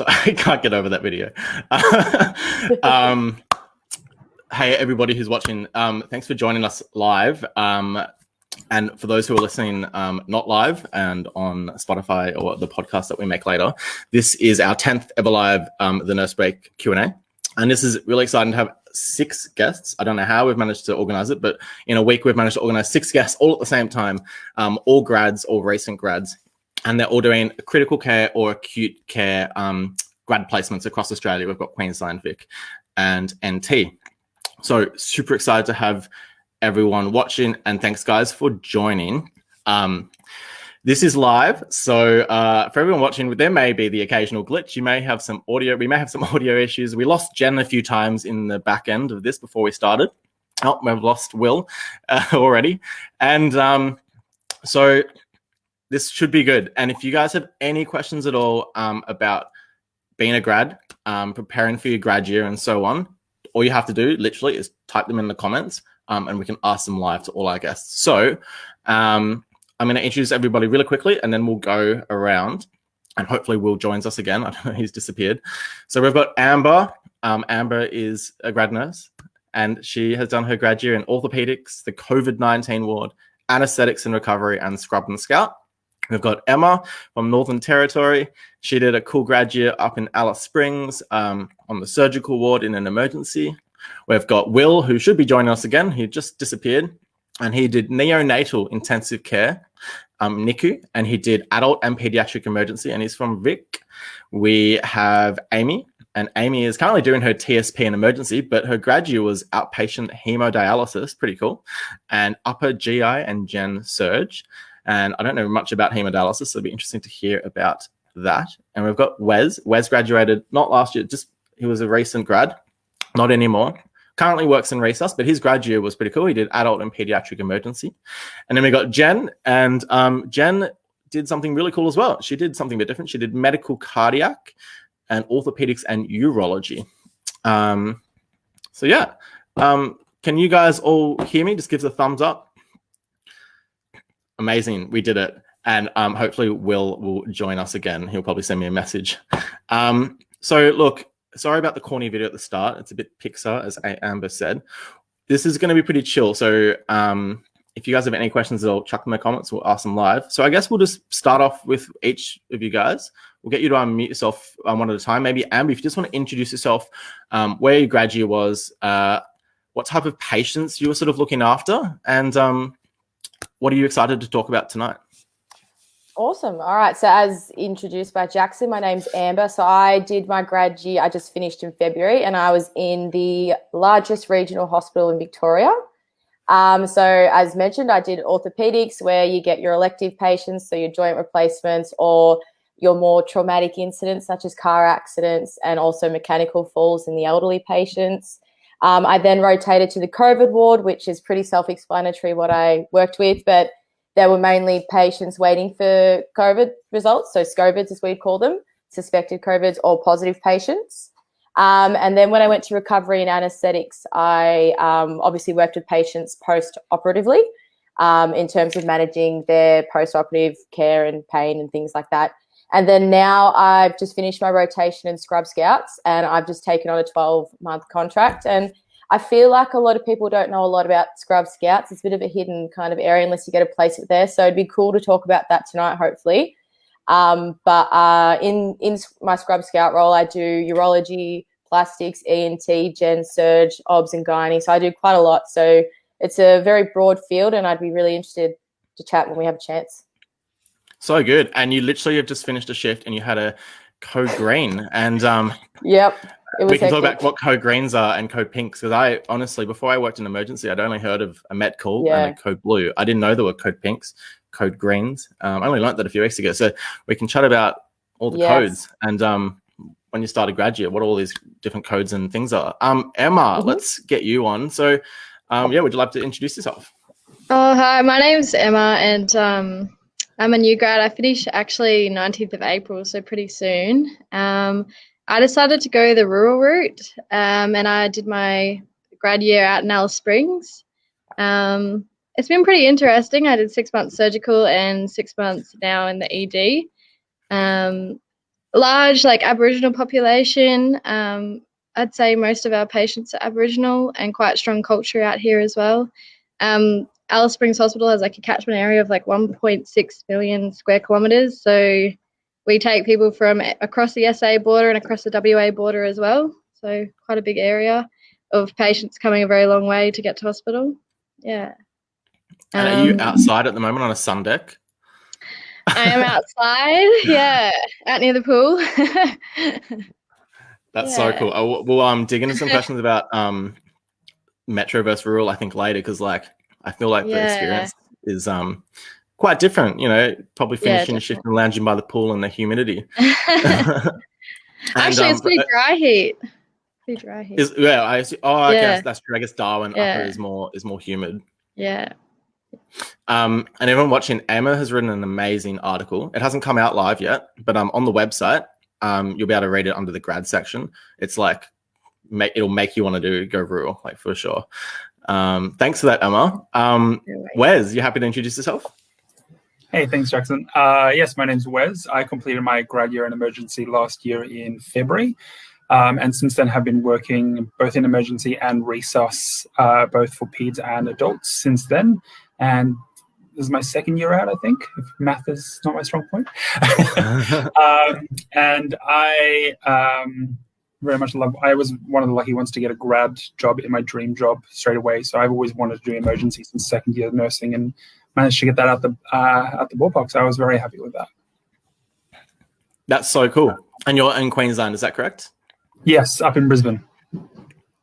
So I can't get over that video. Hey, everybody who's watching, thanks for joining us live. And for those who are listening not live and on Spotify or the podcast that we make later, this is our 10th ever live The Nurse Break Q&A. And this is really exciting to have 6 guests. I don't know how we've managed to organize it, but in a week we've managed to organize 6 guests all at the same time, all grads, all recent grads. And they're all doing critical care or acute care grad placements across Australia. We've got Queensland, Vic, and NT. So super excited to have everyone watching, and thanks guys for joining. This is live, so for everyone watching, there may be the occasional glitch. You may have some audio. We may have some audio issues. We lost Jen a few times in the back end of this before we started. Oh, we've lost Will already, and so this should be good. And if you guys have any questions at all about being a grad, preparing for your grad year and so on, all you have to do literally is type them in the comments and we can ask them live to all our guests. So I'm going to introduce everybody really quickly and then we'll go around and hopefully Will joins us again. I don't know, he's disappeared. So we've got Amber. Amber is a grad nurse and she has done her grad year in orthopedics, the COVID-19 ward, anesthetics and recovery, and scrub and scout. We've got Emma from Northern Territory. She did a cool grad year up in Alice Springs on the surgical ward in an emergency. We've got Will, who should be joining us again. He just disappeared. And he did neonatal intensive care, NICU, and he did adult and pediatric emergency, and he's from Vic. We have Amy, and Amy is currently doing her TSP in emergency, but her grad year was outpatient hemodialysis, pretty cool, and upper GI and gen surge. And I don't know much about hemodialysis, so it'll be interesting to hear about that. And we've got Wes. Wes graduated not last year, just he was a recent grad, not anymore. Currently works in resus, but his grad year was pretty cool. He did adult and pediatric emergency. And then we got Jen, and Jen did something really cool as well. She did something a bit different. She did medical cardiac and orthopedics and urology. So yeah, can you guys all hear me? Just give us a thumbs up. Amazing, we did it. And hopefully Will join us again. He'll probably send me a message. So look, sorry about the corny video at the start. It's a bit Pixar, as Amber said. This is going to be pretty chill. So if you guys have any questions at all, chuck them in the comments. We'll ask them live. So I guess we'll just start off with each of you guys. We'll get you to unmute yourself one at a time. Maybe Amber, if you just want to introduce yourself, where your grad year was, what type of patients you were sort of looking after, and what are you excited to talk about tonight? Awesome. All right. So as introduced by Jackson, my name's Amber. So I did my grad year. I just finished in February and I was in the largest regional hospital in Victoria. So as mentioned, I did orthopedics where you get your elective patients, so your joint replacements or your more traumatic incidents such as car accidents and also mechanical falls in the elderly patients. I then rotated to the COVID ward, which is pretty self-explanatory what I worked with, but there were mainly patients waiting for COVID results, so SCOVIDs as we'd call them, suspected COVIDs or positive patients. And then when I went to recovery and anaesthetics, I obviously worked with patients post-operatively in terms of managing their post-operative care and pain and things like that. And then now I've just finished my rotation in Scrub Scouts and I've just taken on a 12-month contract. And I feel like a lot of people don't know a lot about Scrub Scouts. It's a bit of a hidden kind of area unless you get a placement there. So it'd be cool to talk about that tonight, hopefully. But in my Scrub Scout role, I do urology, plastics, ENT, gen surge, obs and gynae. So I do quite a lot. So it's a very broad field and I'd be really interested to chat when we have a chance. So good. And you literally have just finished a shift and you had a code green. And yep, we can talk about what code greens are and code pinks, because I honestly, before I worked in emergency, I'd only heard of a met call and a code blue. I didn't know there were code pinks, code greens. I only learned that a few weeks ago. So we can chat about all the codes and when you started grad year, what all these different codes and things are. Emma, let's get you on. So yeah, would you like to introduce yourself? Oh, hi, my name's Emma and I'm a new grad. I finish actually 19th of April, so pretty soon. I decided to go the rural route and I did my grad year out in Alice Springs. It's been pretty interesting. I did 6 months surgical and 6 months now in the ED. large like Aboriginal population. I'd say most of our patients are Aboriginal, and quite strong culture out here as well. Alice Springs Hospital has like a catchment area of like 1.6 million square kilometres. So we take people from across the SA border and across the WA border as well. So quite a big area of patients coming a very long way to get to hospital. Yeah. And are you outside at the moment on a sun deck? I am outside, yeah, out near the pool. That's so cool. We'll dig into some questions about metro versus rural, I think, later, because like I feel like the experience is quite different. You know, probably finishing a shift and lounging by the pool and the humidity. Actually, it's pretty dry heat. Pretty dry heat. I guess that's true. I guess Darwin upper is more humid. Yeah. And everyone watching, Emma has written an amazing article. It hasn't come out live yet, but on the website, you'll be able to read it under the grad section. It's like it'll make you want to go rural, like for sure. Thanks for that, Emma. Wes, you happy to introduce yourself? Hey, thanks, Jackson. Yes, my name's Wes. I completed my grad year in emergency last year in February. And since then have been working both in emergency and resus, both for peds and adults since then. And this is my second year out, I think, if math is not my strong point. And I very much I was one of the lucky ones to get a grad job in my dream job straight away. So I've always wanted to do emergency since second year of nursing and managed to get that out the ballpark. So I was very happy with that. That's so cool. And you're in Queensland, is that correct? Yes, up in Brisbane.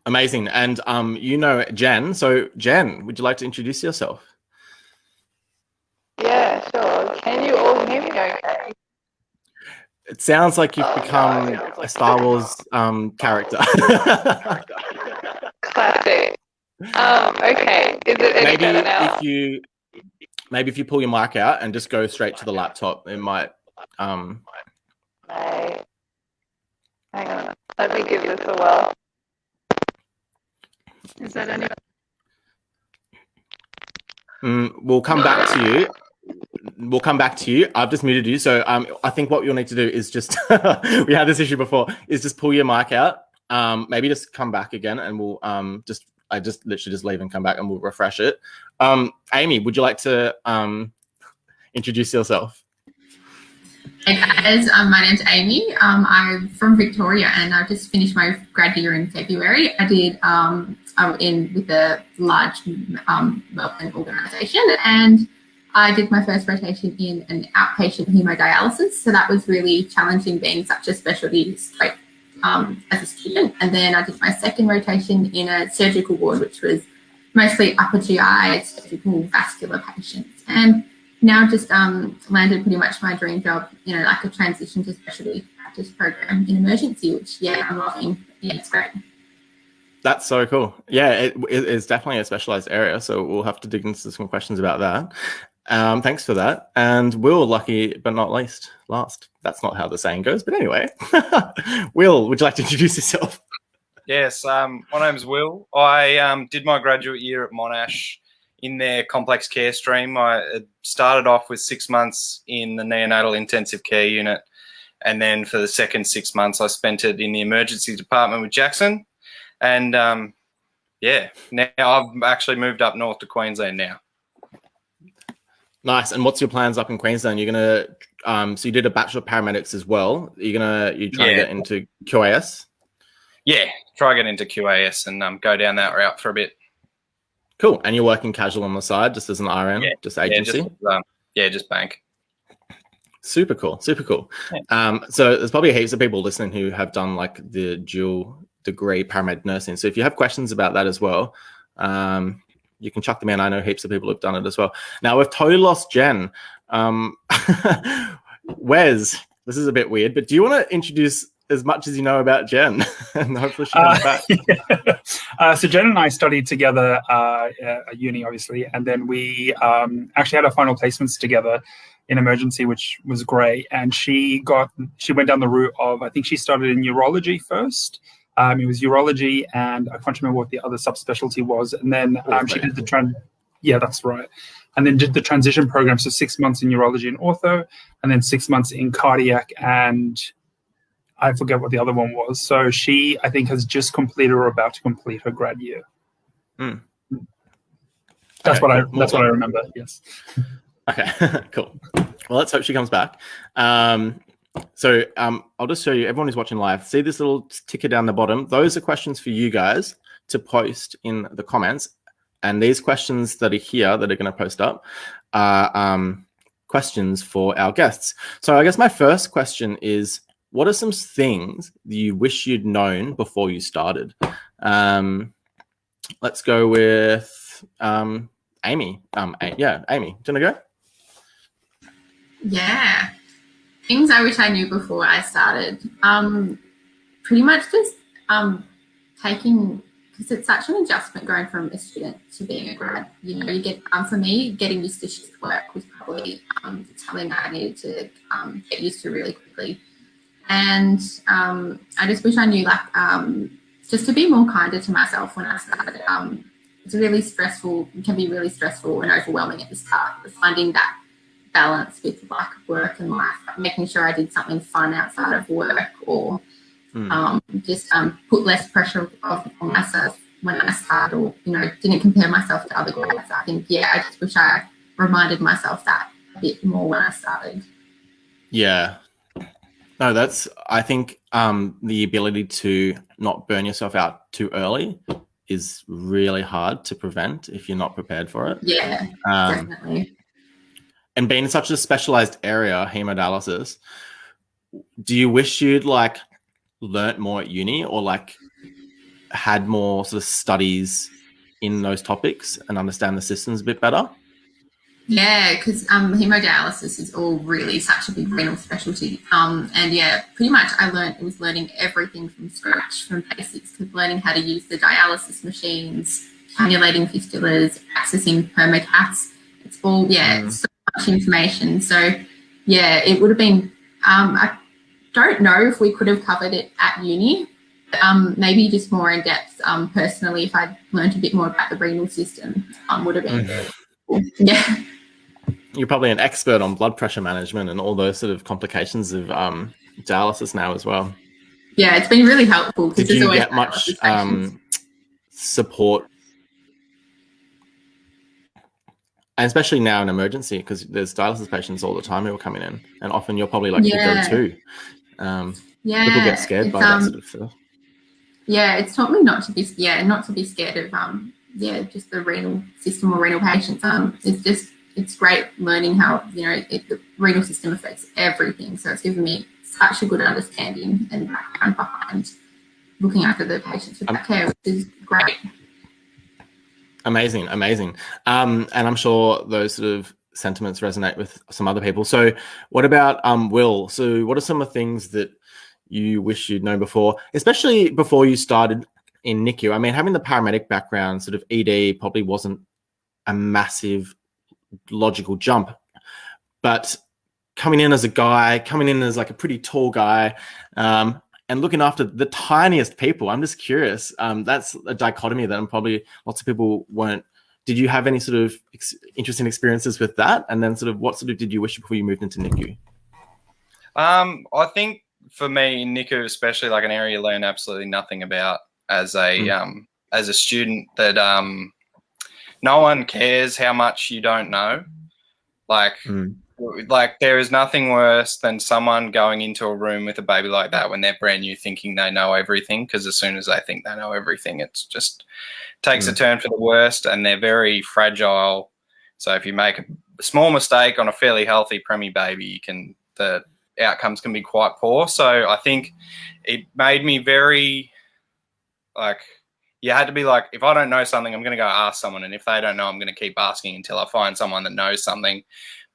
Amazing. And you know Jen. So Jen, would you like to introduce yourself? Yeah, sure. Can you all hear me okay? It sounds like you've become a Star Wars character. Classic. Okay. Is it any better now? Maybe if you pull your mic out and just go straight to the laptop, it might. Hang on. Let me give this a whirl. Is that any? We'll come back to you. I've just muted you. So I think what you'll need to do is just, we had this issue before, is just pull your mic out. Maybe just come back again and we'll I just literally just leave and come back and we'll refresh it. Amy, would you like to introduce yourself? Hey guys, my name's Amy. I'm from Victoria and I've just finished my grad year in February. I did I'm in with a large Melbourne organisation and I did my first rotation in an outpatient hemodialysis. So that was really challenging being such a specialty straight as a student. And then I did my second rotation in a surgical ward, which was mostly upper GI surgical vascular patients. And now just landed pretty much my dream job, like a transition to specialty practice program in emergency, which, I'm loving. Yeah, it's great. That's so cool. Yeah, it is definitely a specialized area. So we'll have to dig into some questions about that. Thanks for that. And Will, lucky but not least, last. That's not how the saying goes. But anyway, Will, would you like to introduce yourself? Yes, my name's Will. I did my graduate year at Monash in their complex care stream. I started off with 6 months in the neonatal intensive care unit. And then for the second 6 months, I spent it in the emergency department with Jackson. And now I've actually moved up north to Queensland now. Nice. And what's your plans up in Queensland? You're gonna so you did a Bachelor of Paramedics as well. You trying to get into QAS? Yeah, try get into QAS and go down that route for a bit. Cool. And you're working casual on the side, just as an RN, just agency? Just bank. Super cool. Super cool. Yeah. So there's probably heaps of people listening who have done like the dual degree paramedic nursing. So if you have questions about that as well, you can chuck them in. I know heaps of people have done it as well. Now we've totally lost Jen. Wes, this is a bit weird, but do you want to introduce as much as you know about Jen? And hopefully she comes back. Yeah. So Jen and I studied together at uni, obviously, and then we actually had our final placements together in emergency, which was great. And she went down the route of, I think she started in urology first. It was urology, and I can't remember what the other subspecialty was. And then she did that's right. And then did the transition program, so 6 months in urology and ortho, and then 6 months in cardiac and I forget what the other one was. So she, I think, has just completed or about to complete her grad year. Mm. That's Okay, what I remember. Yes. Okay, cool. Well, let's hope she comes back. So I'll just show you, everyone who's watching live, see this little ticker down the bottom? Those are questions for you guys to post in the comments. And these questions that are here that are going to post up are questions for our guests. So I guess my first question is, what are some things that you wish you'd known before you started? Let's go with Amy. Yeah, Amy, do you want to go? Yeah. Things I wish I knew before I started. Pretty much just taking, because it's such an adjustment going from a student to being a grad. You know, you get, for me, getting used to shift work was probably something that I needed to get used to really quickly. And I just wish I knew, like, just to be more kinder to myself when I started. It's really stressful, it can be really stressful and overwhelming at the start, but finding that balance with like work and life, making sure I did something fun outside of work, or just put less pressure on myself when I started, or, you know, didn't compare myself to other grads. I think, yeah, I just wish I reminded myself that a bit more when I started. Yeah. No, that's, I think the ability to not burn yourself out too early is really hard to prevent if you're not prepared for it. Yeah, definitely. And being in such a specialized area, hemodialysis, do you wish you'd like learnt more at uni, or like had more sort of studies in those topics and understand the systems a bit better? Yeah, because hemodialysis is all really such a big renal specialty. And yeah, pretty much I was learning everything from scratch, from basics to learning how to use the dialysis machines, cannulating fistulas, accessing permacats. It's all, so much information. So yeah, it would have been, I don't know if we could have covered it at uni, maybe just more in depth. Personally, if I'd learned a bit more about the renal system, would have been very cool. Yeah. You're probably an expert on blood pressure management and all those sort of complications of dialysis now as well. Yeah, it's been really helpful. Did you get much support, and especially now in emergency, because there's dialysis patients all the time who are coming in, and often you're probably like the go-to. People get scared by that sort of stuff. Yeah, it's taught me not to be scared of just the renal system or renal patients. It's great learning how, you know, the renal system affects everything. So it's given me such a good understanding and background behind looking after the patients with that care, which is great. Amazing. And I'm sure those sort of sentiments resonate with some other people. So what about Will? So what are some of the things that you wish you'd known before, especially before you started in NICU? I mean, having the paramedic background, sort of ED probably wasn't a massive logical jump, but coming in as a guy, coming in as like a pretty tall guy, and looking after the tiniest people, I'm just curious. That's a dichotomy that probably lots of people weren't. Did you have any sort of interesting experiences with that? And then sort of what sort of did you wish before you moved into NICU? I think for me, NICU especially, like an area you learn absolutely nothing about as a student, that no one cares how much you don't know. Like there is nothing worse than someone going into a room with a baby like that when they're brand new, thinking they know everything, because as soon as they think they know everything, it's just takes a turn for the worst, and they're very fragile. So if you make a small mistake on a fairly healthy preemie baby, the outcomes can be quite poor. So I think it made me very, like, you had to be like, if I don't know something, I'm going to go ask someone. And if they don't know, I'm going to keep asking until I find someone that knows something,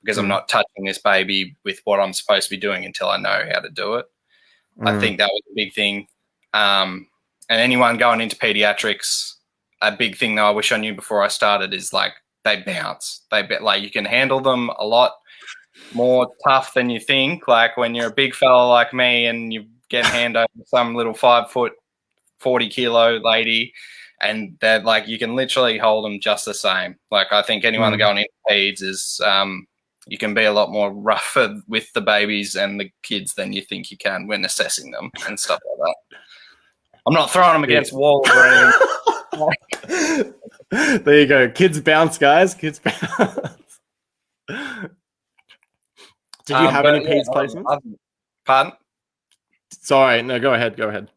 because I'm not touching this baby with what I'm supposed to be doing until I know how to do it. I think that was a big thing. And anyone going into pediatrics, a big thing that I wish I knew before I started is like, they bounce. Like you can handle them a lot more tough than you think. Like when you're a big fella like me and you get hand over some little 5 foot, 40 kilo lady, and they're like, you can literally hold them just the same. Like I think anyone that going into peds is you can be a lot more rougher with the babies and the kids than you think you can when assessing them and stuff like that. I'm not throwing them against walls or anything. There you go. Kids bounce, guys. Kids bounce. Did you have any peds placements? Pardon? Sorry, no, go ahead. Go ahead.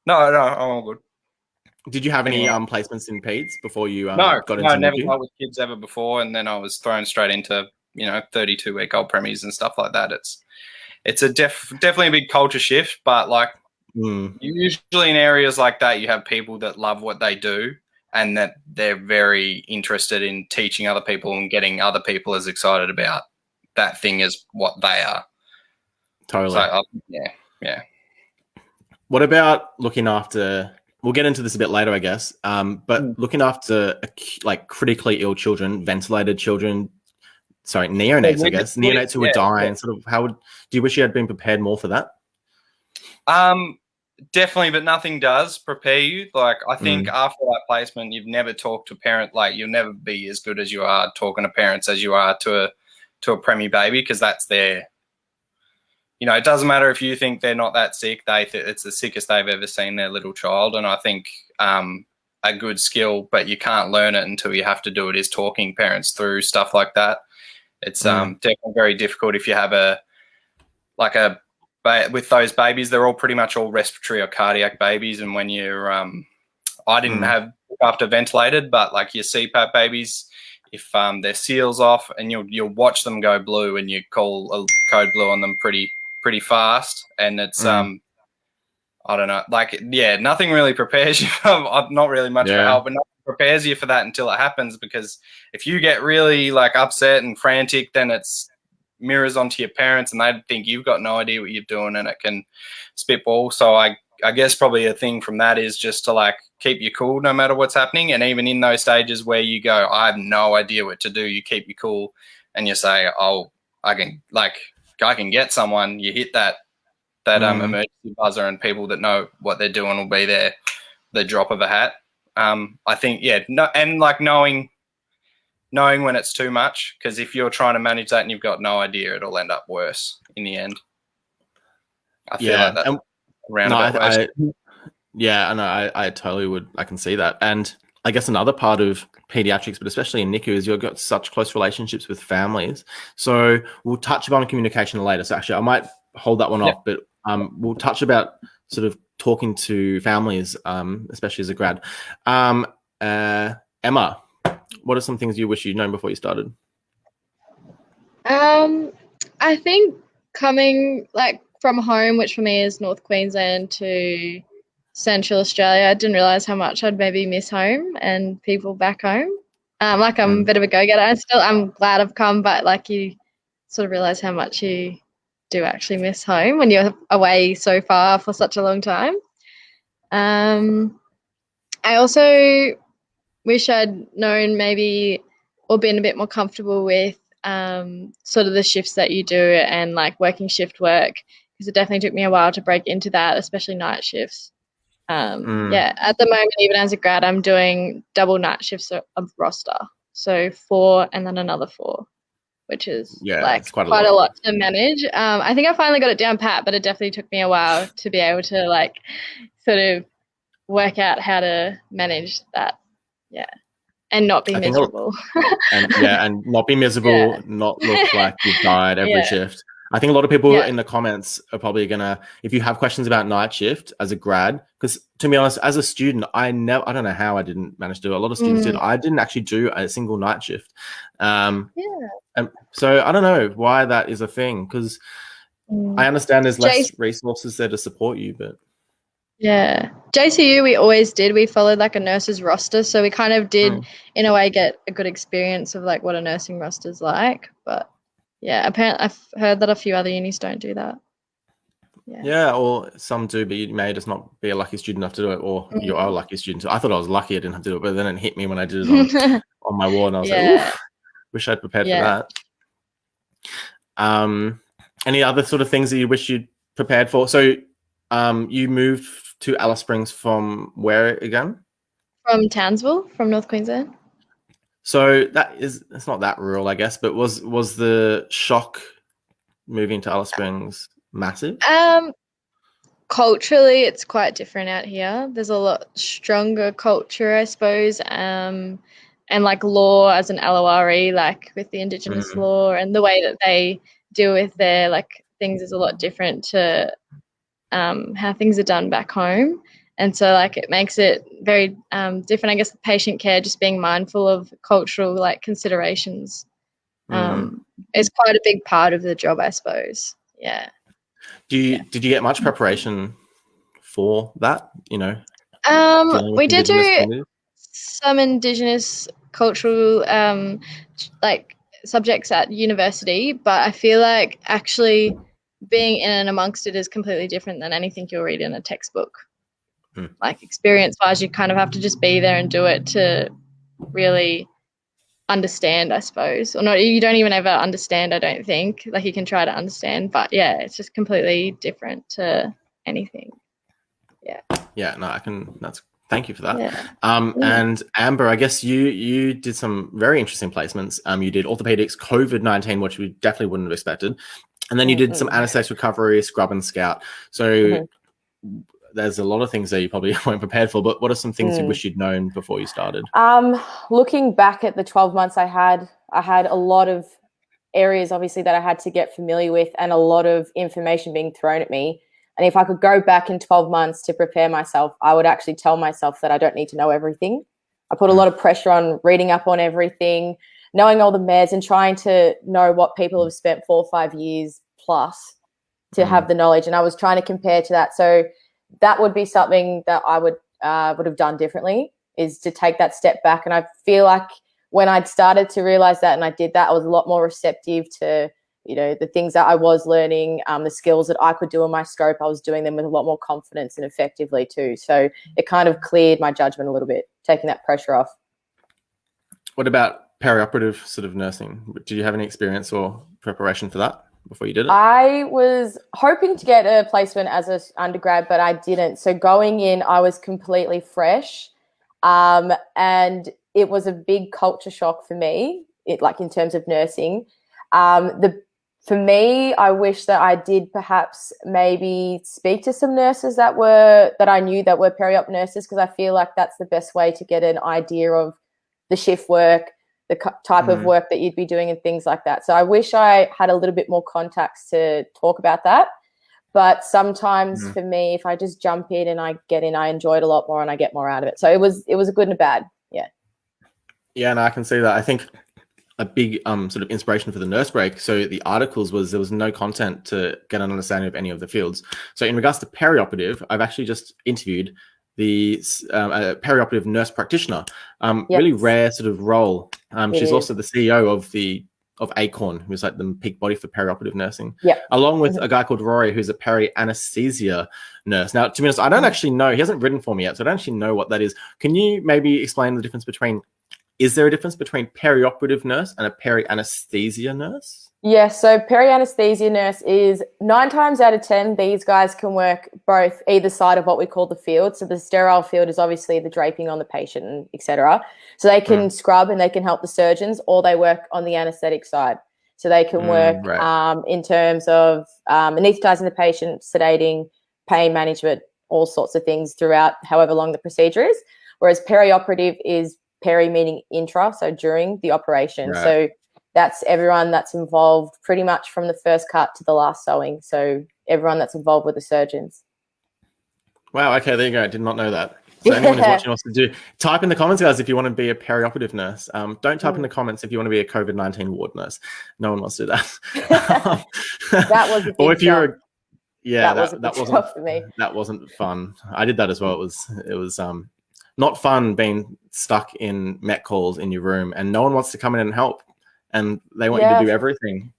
No, I'm all good. Did you have any placements in peds before you No, got into never NICU? dealt with kids ever before, and then I was thrown straight into 32-week-old premies and stuff like that. It's a definitely a big culture shift, but like usually in areas like that, you have people that love what they do and that they're very interested in teaching other people and getting other people as excited about that thing as what they are. Totally. So, yeah. What about looking after? We'll get into this a bit later, I guess. But looking after like critically ill children, ventilated children, neonates, I guess, neonates who are dying. Yeah. Sort of, do you wish you had been prepared more for that? Definitely, but nothing does prepare you. Like, I think after that placement, you've never talked to a parent. Like, you'll never be as good as you are talking to parents as you are to a preemie baby, because that's their. It doesn't matter if you think they're not that sick. It's the sickest they've ever seen their little child, and I think a good skill, but you can't learn it until you have to do it, is talking parents through stuff like that. It's definitely very difficult if you have with those babies, they're all pretty much all respiratory or cardiac babies. And when you're, I didn't have after ventilated, but like your CPAP babies, if their seal's off, and you'll watch them go blue, and you call a code blue on them pretty fast, and it's I don't know, nothing really prepares you. Not really much of help, but nothing prepares you for that until it happens. Because if you get really like upset and frantic, then it's mirrors onto your parents, and they think you've got no idea what you're doing, and it can spitball. So I guess probably a thing from that is just to like keep you cool no matter what's happening. And even in those stages where you go, I have no idea what to do, you keep you cool and you say, oh, I can get someone. You hit that emergency buzzer, and people that know what they're doing will be there, the drop of a hat. I think, and like knowing when it's too much, because if you're trying to manage that and you've got no idea, it'll end up worse in the end. I feel like that. I totally would. I can see that. And I guess another part of pediatrics, but especially in NICU, is you've got such close relationships with families. So we'll touch upon communication later. So actually, I might hold that one off, but we'll touch about sort of talking to families, especially as a grad. Emma, what are some things you wish you'd known before you started? I think coming like from home, which for me is North Queensland, to Central Australia, I didn't realise how much I'd maybe miss home and people back home. I'm a bit of a go-getter. I'm glad I've come, but like you sort of realise how much you do actually miss home when you're away so far for such a long time. I also wish I'd known maybe or been a bit more comfortable with sort of the shifts that you do and like working shift work, because it definitely took me a while to break into that, especially night shifts. At the moment, even as a grad, I'm doing double night shifts of roster, so 4 and then another 4, which is like quite a lot to manage. I think I finally got it down pat, but it definitely took me a while to be able to like sort of work out how to manage that. And not be miserable. and not be miserable, not look like you've died every shift. I think a lot of people in the comments are probably gonna, if you have questions about night shift as a grad, because to be honest, as a student, I don't know how I didn't manage to do it. A lot of students did. I didn't actually do a single night shift. And so I don't know why that is a thing, because I understand there's less resources there to support you, but JCU we always did. We followed like a nurse's roster, so we kind of did in a way get a good experience of like what a nursing roster is like. But apparently I've heard that a few other unis don't do that. Or some do, but you may just not be a lucky student enough to do it, or you are a lucky student. I thought I was lucky I didn't have to do it, but then it hit me when I did it on my ward, and I was like, oof, wish I'd prepared for that. Any other sort of things that you wish you'd prepared for? So you moved to Alice Springs from where again? From Townsville, from North Queensland. So it's not that rural, I guess, but was the shock moving to Alice Springs massive? Culturally, it's quite different out here. There's a lot stronger culture, I suppose, and like law as an LORE, like with the Indigenous law, and the way that they deal with their like things is a lot different to how things are done back home. And so like it makes it very different, I guess, the patient care, just being mindful of cultural like considerations is quite a big part of the job, I suppose. Yeah. Did you get much preparation for that? You know, we did do some Indigenous cultural like subjects at university, but I feel like actually being in and amongst it is completely different than anything you'll read in a textbook. Like experience-wise, you kind of have to just be there and do it to really understand, I suppose. Or not, you don't even ever understand, I don't think. Like you can try to understand, but yeah, it's just completely different to anything. Yeah. Yeah, no, thank you for that. Yeah. And Amber, I guess you did some very interesting placements. You did orthopedics, COVID-19, which we definitely wouldn't have expected. And then you did some anesthetic recovery, scrub and scout. So there's a lot of things that you probably weren't prepared for, but what are some things you wish you'd known before you started? Looking back at the 12 months I had a lot of areas, obviously, that I had to get familiar with and a lot of information being thrown at me. And if I could go back in 12 months to prepare myself, I would actually tell myself that I don't need to know everything. I put a lot of pressure on reading up on everything, knowing all the meds and trying to know what people have spent 4 or 5 years plus to have the knowledge. And I was trying to compare to that. So that would be something that I would have done differently, is to take that step back. And I feel like when I'd started to realize that and I did that, I was a lot more receptive to, you know, the things that I was learning, the skills that I could do in my scope. I was doing them with a lot more confidence and effectively too. So it kind of cleared my judgment a little bit, taking that pressure off. What about perioperative sort of nursing? Did you have any experience or preparation for that before you did it? I was hoping to get a placement as an undergrad, but I didn't. So going in, I was completely fresh. And it was a big culture shock for me, like in terms of nursing. For me, I wish that I did perhaps maybe speak to some nurses that I knew that were peri-op nurses, because I feel like that's the best way to get an idea of the shift work, the type of work that you'd be doing and things like that. So I wish I had a little bit more contacts to talk about that. But sometimes for me, if I just jump in and I get in, I enjoy it a lot more and I get more out of it. So it was a good and a bad. Yeah. Yeah, and I can see that. I think a big sort of inspiration for the nurse break, so the articles, was there was no content to get an understanding of any of the fields. So in regards to perioperative, I've actually just interviewed the perioperative nurse practitioner, really rare sort of role. She's also the CEO of ACORN, who's like the peak body for perioperative nursing, along with a guy called Rory, who's a peri-anesthesia nurse. Now, to be honest, I don't actually know. He hasn't written for me yet, so I don't actually know what that is. Can you maybe explain the difference between, is there a difference between perioperative nurse and a peri-anesthesia nurse? Yeah, so peri-anesthesia nurse is 9 times out of 10, these guys can work both either side of what we call the field. So the sterile field is obviously the draping on the patient, and et cetera. So they can scrub and they can help the surgeons, or they work on the anesthetic side. So they can work in terms of anesthetizing the patient, sedating, pain management, all sorts of things throughout however long the procedure is. Whereas perioperative is peri meaning intra, so during the operation. Right. So that's everyone that's involved pretty much from the first cut to the last sewing. So everyone that's involved with the surgeons. Wow. Okay. There you go. I did not know that. So anyone who's watching wants to do, type in the comments, guys, if you want to be a perioperative nurse. Don't type in the comments if you want to be a COVID-19 ward nurse. No one wants to do that. That was a big or if you're, job. that wasn't for me. That wasn't fun. I did that as well. It was not fun being stuck in met calls in your room, and no one wants to come in and help. And they want you to do everything.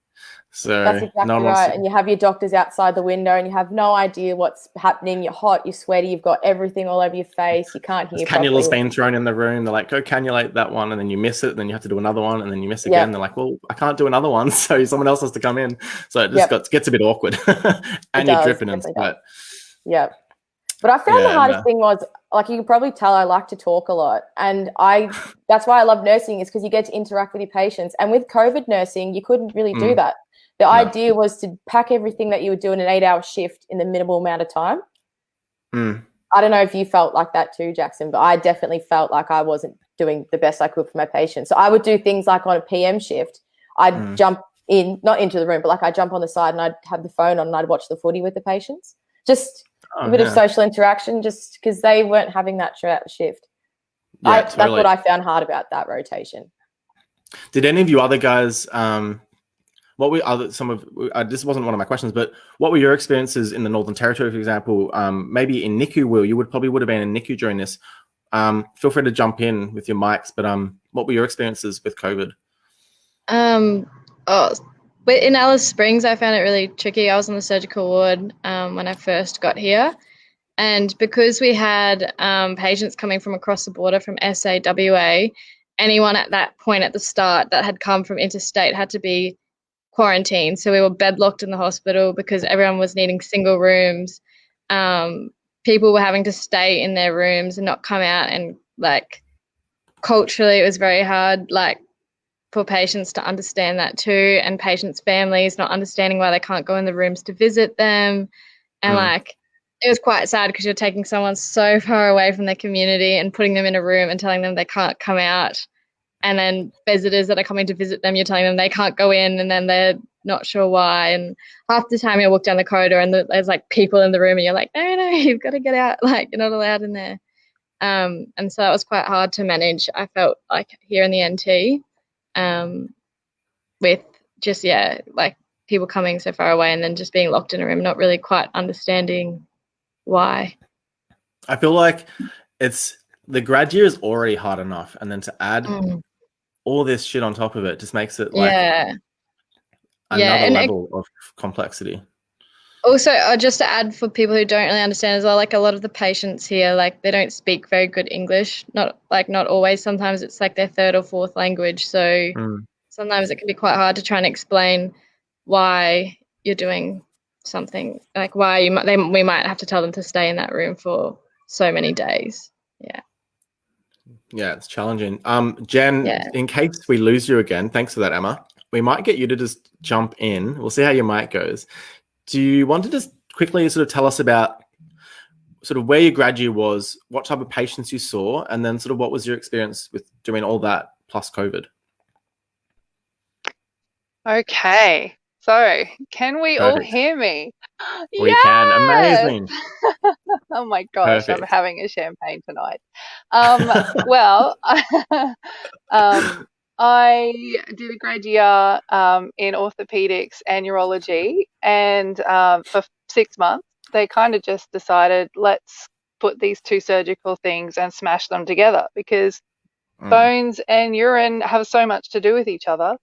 So that's exactly right. And you have your doctors outside the window and you have no idea what's happening. You're hot, you're sweaty, you've got everything all over your face. You can't hear Cannula's been thrown in the room. They're like, go cannulate that one. And then you miss it. And then you have to do another one. And then you miss again. They're like, well, I can't do another one. So someone else has to come in. So it just gets a bit awkward. And you're dripping and sweat. Yeah. But I found the Yeah, hardest no. thing was, like, you can probably tell I like to talk a lot. And that's why I love nursing, is because you get to interact with your patients. And with COVID nursing, you couldn't really do Mm. that. The No. idea was to pack everything that you would do in an 8-hour shift in the minimal amount of time. Mm. I don't know if you felt like that too, Jackson, but I definitely felt like I wasn't doing the best I could for my patients. So I would do things like on a PM shift, I'd jump in, not into the room, but like I'd jump on the side and I'd have the phone on and I'd watch the footy with the patients. Just a bit of social interaction, just because they weren't having that throughout the shift. Yeah, That's totally. what I found hard about that rotation. Did any of you other guys, what were other some of? This wasn't one of my questions, but what were your experiences in the Northern Territory, for example? Maybe in NICU, Will, you would have been in NICU during this. Feel free to jump in with your mics, but what were your experiences with COVID? In Alice Springs, I found it really tricky. I was on the surgical ward when I first got here. And because we had patients coming from across the border from SAWA, anyone at that point at the start that had come from interstate had to be quarantined. So we were bedlocked in the hospital because everyone was needing single rooms. People were having to stay in their rooms and not come out. And like culturally, it was very hard, like for patients to understand that too, and patients' families not understanding why they can't go in the rooms to visit them. And like, it was quite sad because you're taking someone so far away from their community and putting them in a room and telling them they can't come out. And then visitors that are coming to visit them, you're telling them they can't go in, and then they're not sure why. And half the time you walk down the corridor and there's like people in the room and you're like, no, you've got to get out. Like, you're not allowed in there. And so that was quite hard to manage, I felt like, here in the NT, with just, like people coming so far away and then just being locked in a room, not really quite understanding why. I feel like the grad year is already hard enough, and then to add all this shit on top of it just makes it like another level of complexity. Also, just to add for people who don't really understand as well, like a lot of the patients here, like they don't speak very good English. Not always. Sometimes it's like their third or fourth language. So sometimes it can be quite hard to try and explain why you're doing something, like why we might have to tell them to stay in that room for so many days. Yeah, it's challenging. Jen, in case we lose you again, thanks for that, Emma. We might get you to just jump in. We'll see how your mic goes. Do you want to just quickly sort of tell us about sort of where your grad year was, what type of patients you saw, and then sort of what was your experience with doing all that plus COVID? Okay. So, can we all Perfect. hear me? We can. Amazing. Oh my gosh, Perfect. I'm having a champagne tonight. Well, I did a grad year in orthopedics and urology, and for 6 months, they kind of just decided, let's put these two surgical things and smash them together, because bones and urine have so much to do with each other.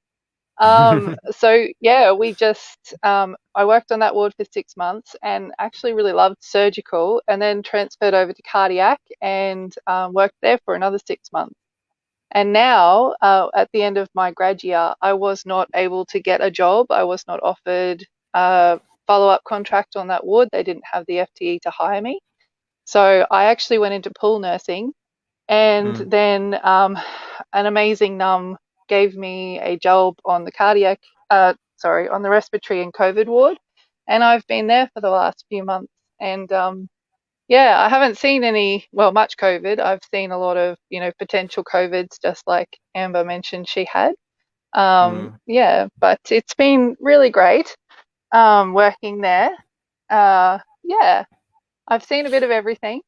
So yeah, we just I worked on that ward for 6 months and actually really loved surgical, and then transferred over to cardiac and worked there for another 6 months. And now at the end of my grad year, I was not able to get a job. I was not offered a follow-up contract on that ward. They didn't have the FTE to hire me. So I actually went into pool nursing, and then an amazing NUM gave me a job on the on the respiratory and COVID ward, and I've been there for the last few months. And I haven't seen much COVID. I've seen a lot of potential COVIDs, just like Amber mentioned she had. But it's been really great working there. I've seen a bit of everything.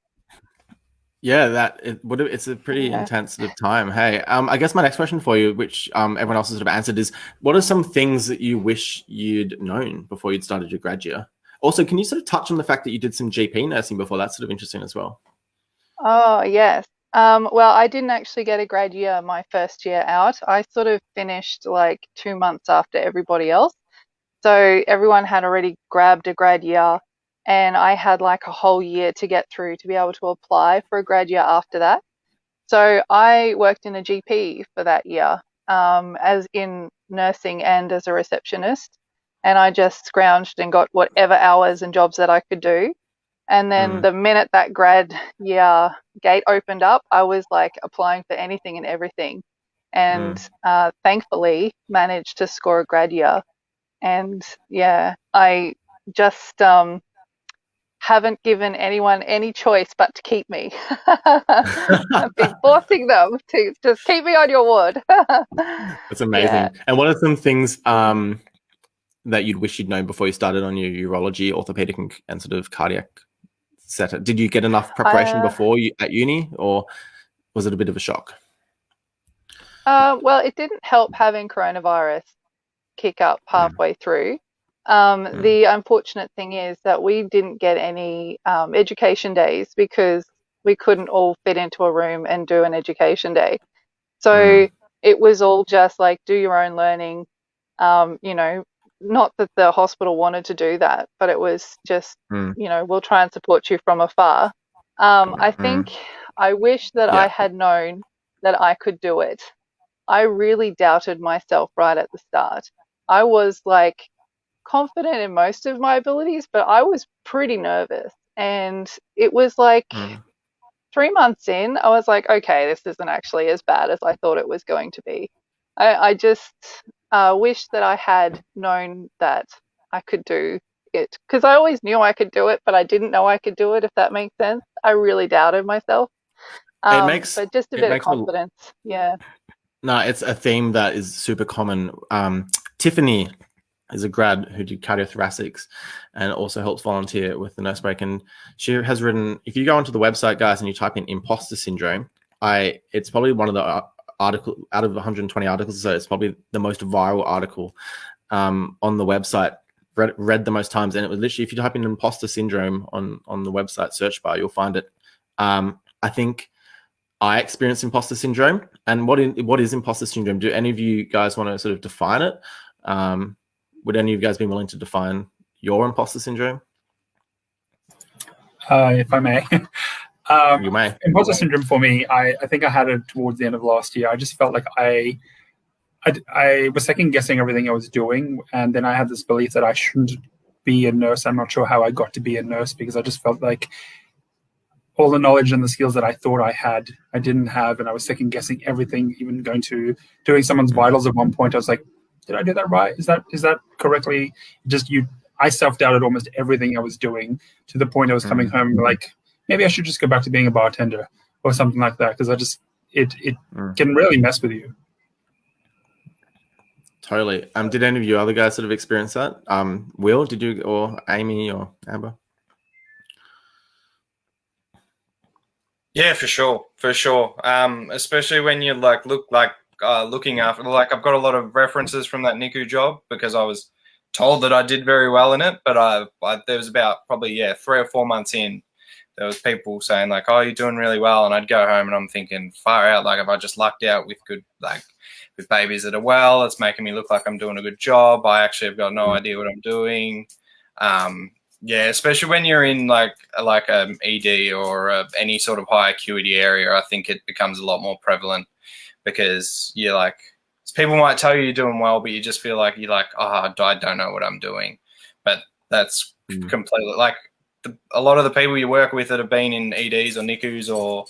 Yeah, it's a pretty intense sort of time. Hey, I guess my next question for you, which everyone else has sort of answered, is what are some things that you wish you'd known before you'd started your grad year? Also, can you sort of touch on the fact that you did some GP nursing before? That's sort of interesting as well. Oh, yes. Well, I didn't actually get a grad year my first year out. I sort of finished like 2 months after everybody else. So everyone had already grabbed a grad year, and I had like a whole year to get through to be able to apply for a grad year after that. So I worked in a GP for that year, as in nursing and as a receptionist. And I just scrounged and got whatever hours and jobs that I could do. And then the minute that grad year gate opened up, I was like applying for anything and everything. And thankfully managed to score a grad year. And yeah, I just haven't given anyone any choice but to keep me. I've been forcing them to just keep me on your ward. That's amazing. Yeah. And what are some things that you'd wish you'd known before you started on your urology, orthopedic, and sort of cardiac setup? Did you get enough preparation before you at uni, or was it a bit of a shock? Well, it didn't help having coronavirus kick up halfway through. The unfortunate thing is that we didn't get any education days because we couldn't all fit into a room and do an education day. So it was all just like do your own learning. You know, not that the hospital wanted to do that, but it was just, you know, we'll try and support you from afar. I think I wish that I had known that I could do it. I really doubted myself right at the start. I was like confident in most of my abilities, but I was pretty nervous. And it was like 3 months in, I was like, okay, this isn't actually as bad as I thought it was going to be. I just wish that I had known that I could do it, because I always knew I could do it, but I didn't know I could do it, if that makes sense. I really doubted myself. But just a bit of confidence. Yeah. No, it's a theme that is super common. Tiffany is a grad who did cardiothoracics and also helps volunteer with the Nurse Break. And she has written, if you go onto the website, guys, and you type in imposter syndrome, it's probably one of the article out of 120 articles, so it's probably the most viral article on the website, read the most times. And it was literally, if you type in imposter syndrome on the website search bar, you'll find it. I think I experienced imposter syndrome. And what is imposter syndrome? Do any of you guys want to sort of define it? Would any of you guys be willing to define your imposter syndrome? If I may. You may. Imposter syndrome for me, I think I had it towards the end of last year. I just felt like I was second guessing everything I was doing. And then I had this belief that I shouldn't be a nurse. I'm not sure how I got to be a nurse, because I just felt like all the knowledge and the skills that I thought I had, I didn't have. And I was second guessing everything, even doing someone's vitals at one point. I was like, did I do that right? Is that correctly? I self-doubted almost everything I was doing, to the point I was coming home like, maybe I should just go back to being a bartender or something like that. Because it can really mess with you. Totally. Did any of you other guys sort of experience that? Will, did you, or Amy or Amber? Yeah, for sure. Especially when you looking after, like, I've got a lot of references from that NICU job because I was told that I did very well in it, but there was about probably 3 or 4 months in, there was people saying like, oh, you're doing really well, and I'd go home and I'm thinking, far out, like, if I just lucked out with with babies that are well, it's making me look like I'm doing a good job. I actually have got no idea what I'm doing. Yeah, especially when you're in like ED or any sort of high acuity area, I think it becomes a lot more prevalent, because you're like, people might tell you you're doing well, but you just feel like oh, I don't know what I'm doing. But that's completely like a lot of the people you work with that have been in EDs or NICUs or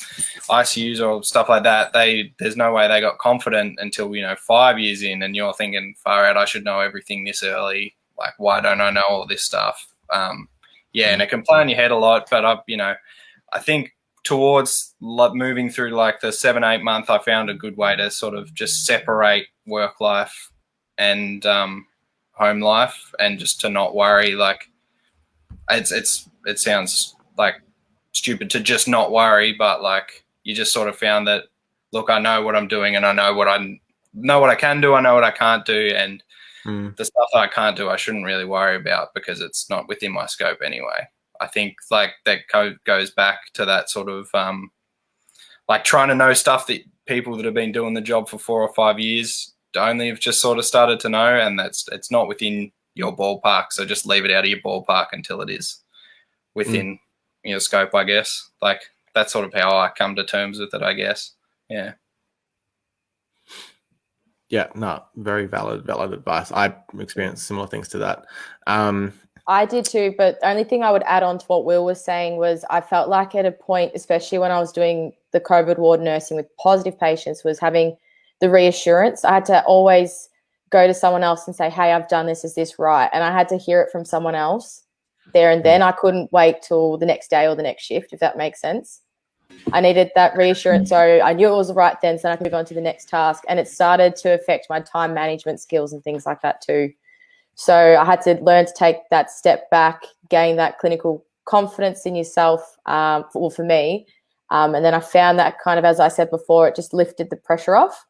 ICUs or stuff like that, there's no way they got confident until 5 years in, and you're thinking, far out, I should know everything this early. Like, why don't I know all this stuff? And it can play on your head a lot, but I think towards moving through like the 7-8 month, I found a good way to sort of just separate work life and home life, and just to not worry. Like, it sounds like stupid to just not worry, but like, you just sort of found that, look, I know what I'm doing, and I know what I can do, I know what I can't do, and the stuff that I can't do, I shouldn't really worry about, because it's not within my scope anyway. I think like that goes back to that sort of like trying to know stuff that people that have been doing the job for 4 or 5 years only have just sort of started to know, and it's not within your ballpark. So just leave it out of your ballpark until it is within your scope, I guess. Like, that's sort of how I come to terms with it, I guess. Yeah. Yeah, no, very valid advice. I experienced similar things to that. I did too, but the only thing I would add on to what Will was saying was I felt like at a point, especially when I was doing the COVID ward nursing with positive patients, was having the reassurance. I had to always go to someone else and say, hey, I've done this, is this right? And I had to hear it from someone else there and then. I couldn't wait till the next day or the next shift, if that makes sense. I needed that reassurance, so I knew it was right then, so then I could move on to the next task. And it started to affect my time management skills and things like that too. So I had to learn to take that step back, gain that clinical confidence in yourself, for me. And then I found that kind of, as I said before, it just lifted the pressure off.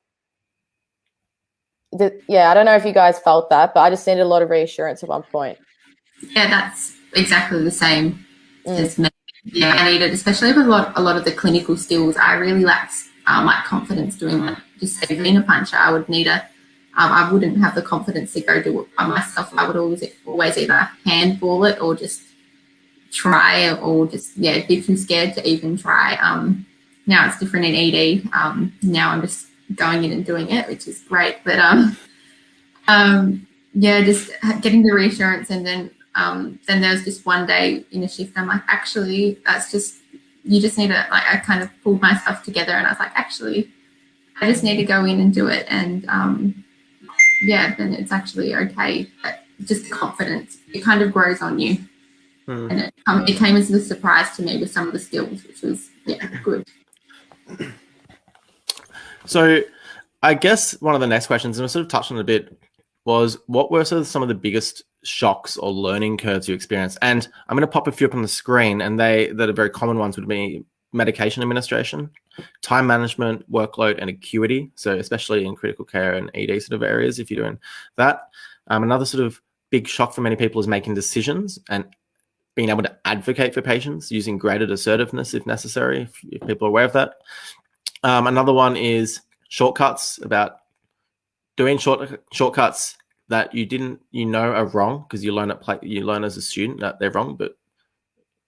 Yeah, I don't know if you guys felt that, but I just needed a lot of reassurance at one point. Yeah, that's exactly the same as me. Yeah, I needed, especially with a lot of the clinical skills, I really lacked confidence doing that. Just say being a puncher, I would need I wouldn't have the confidence to go do it by myself. I would always either handball it or just try, or just be too scared to even try. Now it's different in ED. Now I'm just going in and doing it, which is great. But just getting the reassurance, and then there was just one day in a shift, I'm like, actually, that's just, you just need to, like, I kind of pulled myself together, and I was like, actually, I just need to go in and do it, and then it's actually okay. But just confidence, it kind of grows on you. And it came as a surprise to me with some of the skills, which was good. So I guess one of the next questions, and I sort of touched on it a bit, was what were sort of some of the biggest shocks or learning curves you experienced? And I'm going to pop a few up on the screen, and that are very common ones would be medication administration, time management, workload, and acuity. So especially in critical care and ED sort of areas, if you're doing that. Another sort of big shock for many people is making decisions and being able to advocate for patients using graded assertiveness if necessary, if people are aware of that. Another one is shortcuts, about doing shortcuts that you know are wrong, because you learn as a student that they're wrong, but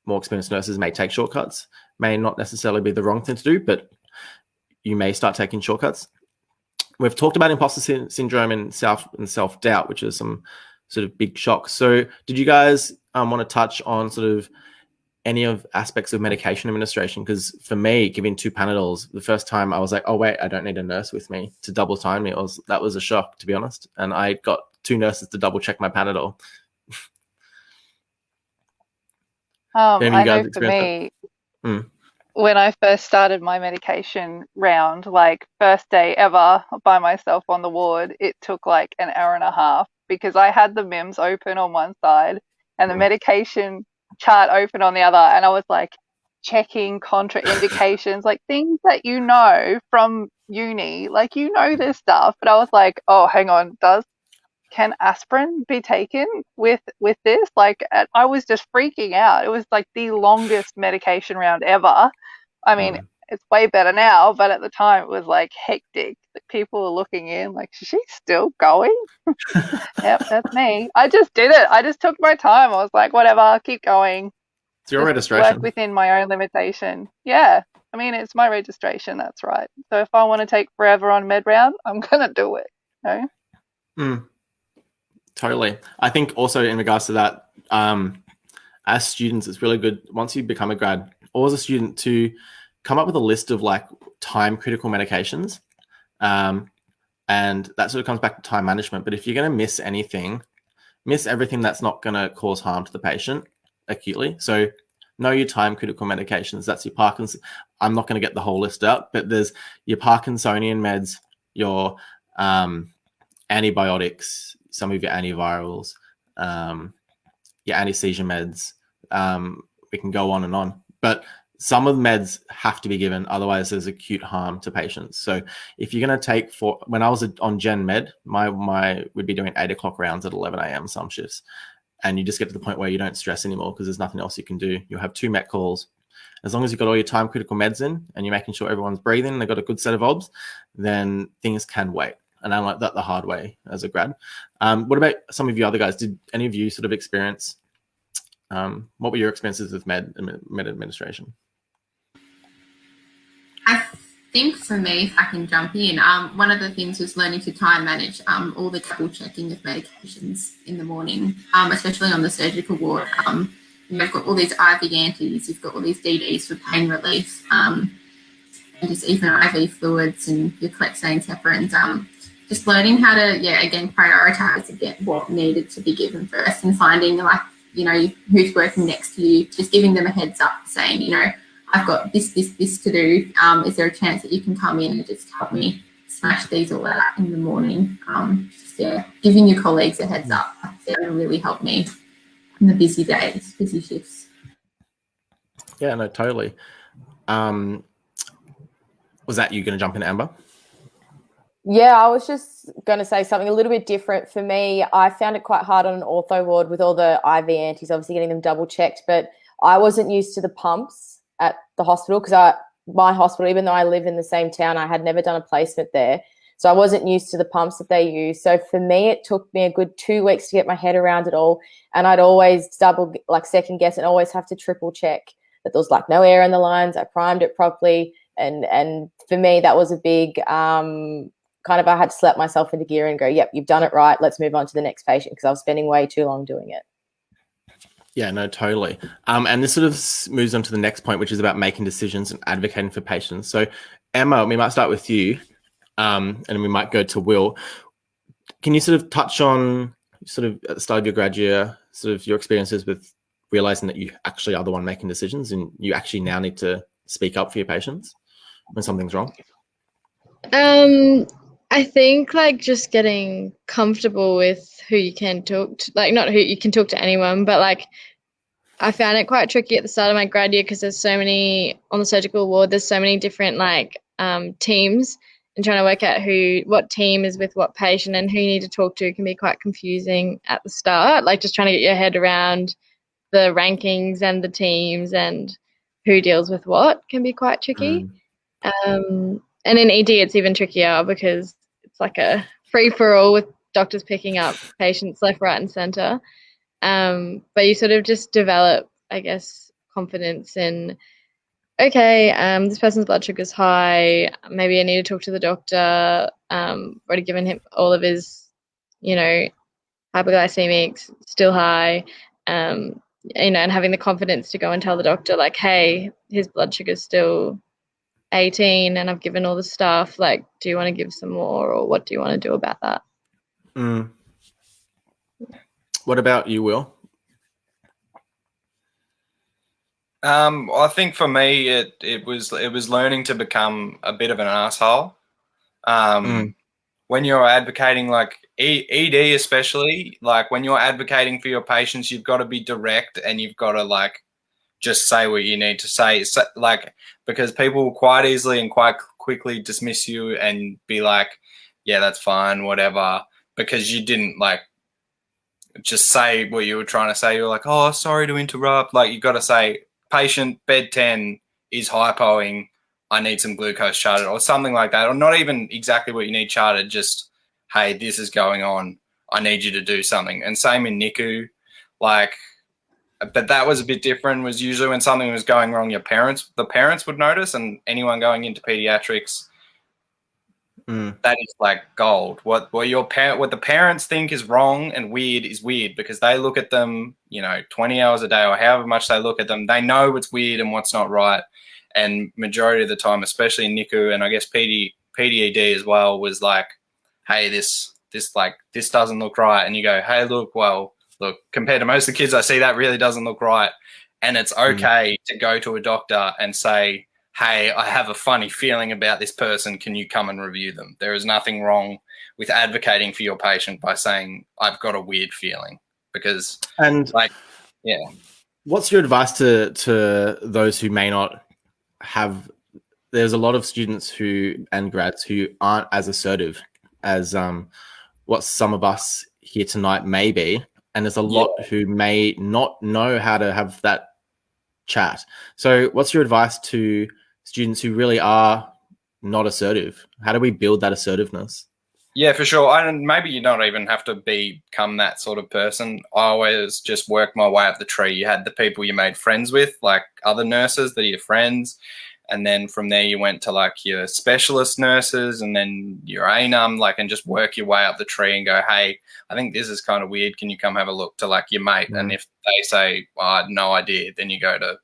more experienced nurses may take shortcuts. May not necessarily be the wrong thing to do, but you may start taking shortcuts. We've talked about imposter syndrome and self-doubt, which is some sort of big shocks. So did you guys want to touch on sort of any of aspects of medication administration? Because for me, giving 2 Panadols, the first time I was like, oh wait, I don't need a nurse with me to double time me. That was a shock, to be honest. And I got 2 nurses to double check my Panadol. I know for me, when I first started my medication round, like first day ever by myself on the ward, it took like an hour and a half, because I had the MIMS open on one side and the medication chart open on the other, and I was like checking contraindications, like things that you know from uni, like you know this stuff, but I was like, oh, hang on, can aspirin be taken with this? Like, I was just freaking out. It was like the longest medication round ever. I mean, it's way better now, but at the time it was like hectic. People were looking in like, is she still going? Yep, that's me. I just did it. I just took my time. I was like, whatever, keep going. It's your just registration. Work within my own limitation. Yeah. I mean, it's my registration. That's right. So if I want to take forever on med round, I'm going to do it. You know? Totally. I think also in regards to that, as students, it's really good once you become a grad or as a student to come up with a list of like time critical medications. And that sort of comes back to time management. But if you're going to miss everything that's not going to cause harm to the patient acutely. So know your time critical medications. That's your Parkinson's. I'm not going to get the whole list out, but there's your Parkinsonian meds, your antibiotics, some of your antivirals, your anti-seizure meds. We can go on and on, but some of the meds have to be given, otherwise there's acute harm to patients. So if you're going to take when I was on Gen Med, we'd be doing 8 o'clock rounds at 11 a.m. some shifts, and you just get to the point where you don't stress anymore because there's nothing else you can do. You'll have 2 Met calls. As long as you've got all your time critical meds in and you're making sure everyone's breathing, they've got a good set of obs, then things can wait. And I learned that the hard way as a grad. What about some of you other guys? Did any of you sort of experience, what were your experiences with med administration? I think for me, if I can jump in, one of the things was learning to time manage all the double checking of medications in the morning, especially on the surgical ward. You've got all these IV antis, you've got all these DDs for pain relief, and just even IV fluids and your clexanes, heparins. Just learning how to, again, prioritize and get what needed to be given first, and finding who's working next to you, just giving them a heads up, saying, I've got this to do. Is there a chance that you can come in and just help me smash these all out in the morning? Giving your colleagues a heads up, that will really help me in the busy days, busy shifts. Yeah, no, totally. Was that you going to jump in, Amber? Yeah, I was just going to say something a little bit different. For me, I found it quite hard on an ortho ward with all the IV antis, obviously getting them double checked, but I wasn't used to the pumps at the hospital because my hospital, even though I live in the same town, I had never done a placement there. So I wasn't used to the pumps that they use. So for me, it took me a good 2 weeks to get my head around it all. And I'd always second guess and always have to triple check that there was no air in the lines. I primed it properly. And for me, that was a big I had to slap myself into gear and go, yep, you've done it right. Let's move on to the next patient, because I was spending way too long doing it. Yeah, no, totally. And this sort of moves on to the next point, which is about making decisions and advocating for patients. So Emma, we might start with you, and we might go to Will. Can you sort of touch on sort of at the start of your grad year, sort of your experiences with realizing that you actually are the one making decisions and you actually now need to speak up for your patients when something's wrong? I think just getting comfortable with who you can talk to, not who you can talk to anyone, but I found it quite tricky at the start of my grad year because there's so many on the surgical ward. There's so many different teams, and trying to work out what team is with what patient and who you need to talk to can be quite confusing at the start. Just trying to get your head around the rankings and the teams and who deals with what can be quite tricky. And in ED, it's even trickier because it's a free-for-all with doctors picking up patients left, right, and centre. But you sort of just develop, I guess, confidence in, okay, this person's blood sugar's high. Maybe I need to talk to the doctor. Already given him all of his, hypoglycemics, still high. And having the confidence to go and tell the doctor, hey, his blood sugar's still 18 and I've given all the stuff, do you want to give some more, or what do you want to do about that? What about you, Will? I think for me it was learning to become a bit of an asshole. When you're advocating ED especially, when you're advocating for your patients, you've got to be direct and you've got to just say what you need to say. So, because people will quite easily and quite quickly dismiss you and be yeah, that's fine, whatever, because you didn't just say what you were trying to say. You're oh, sorry to interrupt. You got to say, patient bed 10 is hypoing. I need some glucose charted, or something like that. Or not even exactly what you need charted, just, hey, this is going on. I need you to do something. And same in NICU, but that was a bit different. Was usually when something was going wrong, the parents would notice, and anyone going into pediatrics, that is gold. What the parents think is wrong and weird is weird, because they look at them, 20 hours a day or however much they look at them. They know what's weird and what's not right. And majority of the time, especially in NICU and I guess PDED as well, was hey, this doesn't look right. And you go, hey, look, compared to most of the kids I see, that really doesn't look right. And it's okay to go to a doctor and say, hey, I have a funny feeling about this person. Can you come and review them? There is nothing wrong with advocating for your patient by saying, I've got a weird feeling. Because, what's your advice to those who may not have? There's a lot of students and grads who aren't as assertive as what some of us here tonight may be. And there's a lot who may not know how to have that chat. So what's your advice to students who really are not assertive? How do we build that assertiveness? Yeah, for sure. And maybe you don't even have to become that sort of person. I always just worked my way up the tree. You had the people you made friends with, other nurses that are your friends. and then from there you went to like your specialist nurses and then your ANUM, like, and just work your way up the tree and go, hey, I think this is kind of weird. Can you come have a look, to like your mate? And if they say, well, I had no idea, then you go to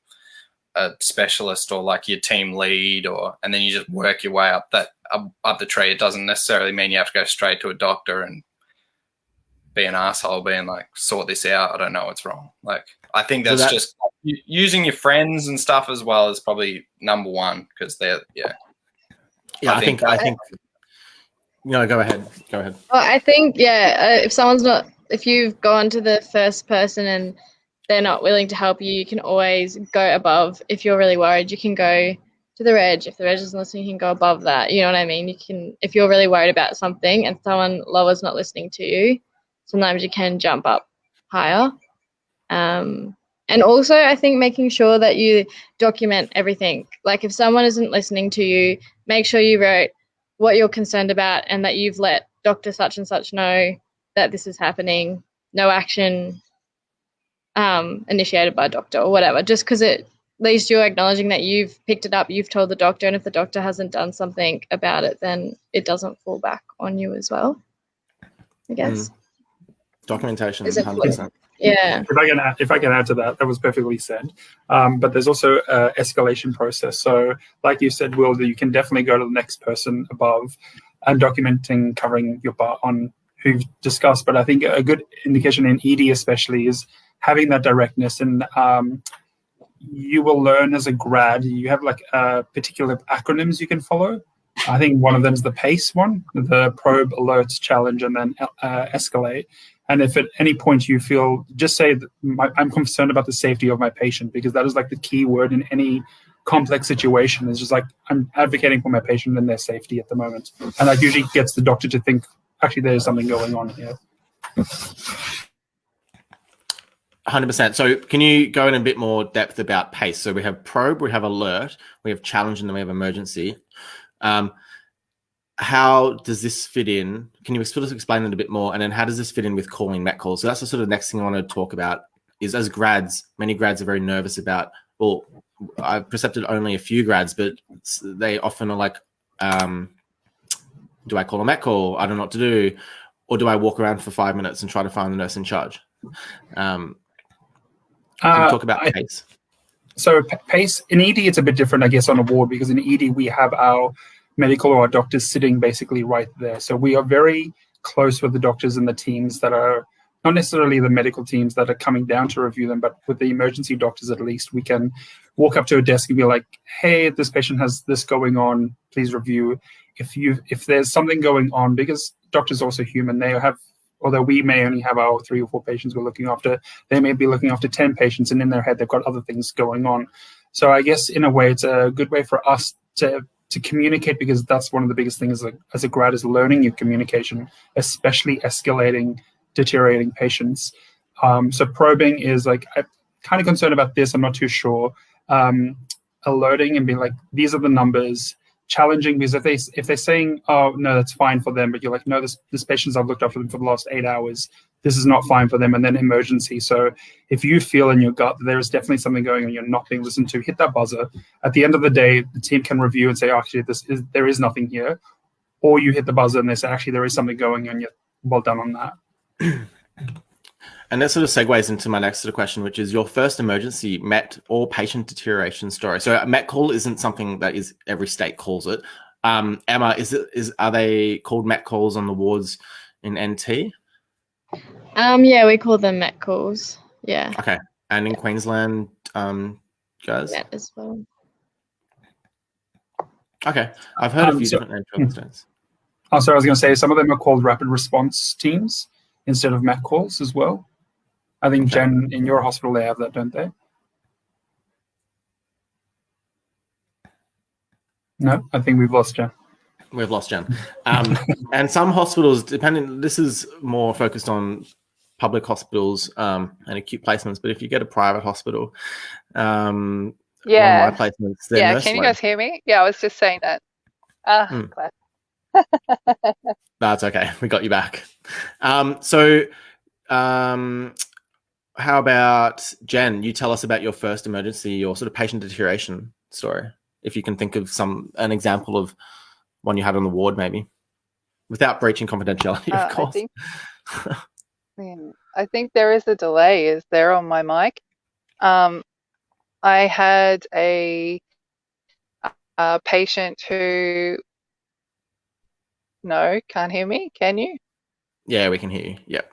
a specialist or like your team lead, and then you just work your way up the tree. It doesn't necessarily mean you have to go straight to a doctor and be an asshole being like, sort this out, I don't know what's wrong. Like, I think that's just using your friends and stuff as well is probably number one, because they're I think no, go ahead. Well, I think if you've gone to the first person and they're not willing to help you, you can always go above. If you're really worried, you can go to the reg. If the reg isn't listening, you can go above that. You know what I mean? You can, if you're really worried about something and someone lower's not listening to you, sometimes you can jump up higher. And also, I think making sure that you document everything. Like, if someone isn't listening to you, make sure you wrote what you're concerned about and that you've let Dr. such and such know that this is happening. No action initiated by a doctor or whatever, just because at least you're acknowledging that you've picked it up, you've told the doctor, and if the doctor hasn't done something about it, then it doesn't fall back on you as well, I guess. Documentation is 100%. Yeah. If I can add to that, that was perfectly said. But there's also an escalation process. So like you said, Will, you can definitely go to the next person above and documenting, covering your part on who you've discussed. But I think a good indication in ED especially is having that directness. And you will learn as a grad, you have like particular acronyms you can follow. I think one of them is the PACE one, the probe, alert, challenge, and then escalate. And if at any point you feel, just say, I'm concerned about the safety of my patient, because that is like the key word in any complex situation. It's just like, I'm advocating for my patient and their safety at the moment. And that usually gets the doctor to think, actually, there's something going on here. 100%. So can you go in a bit more depth about PACE? So we have probe, we have alert, we have challenge, and then we have emergency. How does this fit in? Can you sort of explain it a bit more? And then how does this fit in with calling MET calls? So that's the sort of next thing I want to talk about is, as grads, many grads are very nervous about, well, I've percepted only a few grads, but they often are like, do I call a MET call? I don't know what to do. Or do I walk around for 5 minutes and try to find the nurse in charge? Can you talk about PACE? So PACE, in ED, it's a bit different, I guess, on a ward, because in ED, we have our medical or our doctors sitting basically right there. So we are very close with the doctors and the teams that are not necessarily the medical teams that are coming down to review them, but with the emergency doctors, at least, we can walk up to a desk and be like, hey, this patient has this going on, please review. If there's something going on, because doctors are also human, they have, although we may only have our 3 or 4 patients we're looking after, they may be looking after 10 patients, and in their head, they've got other things going on. So I guess in a way, it's a good way for us to communicate, because that's one of the biggest things as a grad is learning your communication, especially escalating deteriorating patients. So probing is like, I'm kind of concerned about this, I'm not too sure. Alerting and being like, these are the numbers. Challenging, because if they're saying, oh no, that's fine for them, but you're like, no, this patient's, I've looked after them for the last 8 hours, this is not fine for them. And then emergency. So if you feel in your gut that there is definitely something going on, you're not being listened to, hit that buzzer. At the end of the day, the team can review and say, oh, actually, there is nothing here. Or you hit the buzzer and they say, actually, there is something going on. You're well done on that. And that sort of segues into my next sort of question, which is your first emergency MET or patient deterioration story. So a MET call isn't something that is every state calls it. Emma, are they called MET calls on the wards in NT? Yeah, we call them MET calls. Yeah. Okay. And in Queensland, guys? MET as well. Okay. I've heard a few different names for states. Oh, sorry, I was going to say some of them are called rapid response teams instead of MET calls as well. I think, Jen, in your hospital, they have that, don't they? No, I think we've lost Jen. We've lost Jen. And some hospitals, this is more focused on public hospitals and acute placements, but if you get a private hospital, one of my placements, yeah, can you guys hear me? Yeah, I was just saying that. Glad. That's okay. We got you back. How about Jen? You tell us about your first emergency or sort of patient deterioration story. if you can think of an example of one you had on the ward, maybe, without breaching confidentiality, of course. I think there is a delay. Is there on my mic? I had a patient who. No, can't hear me. Can you? Yeah, we can hear you. Yep.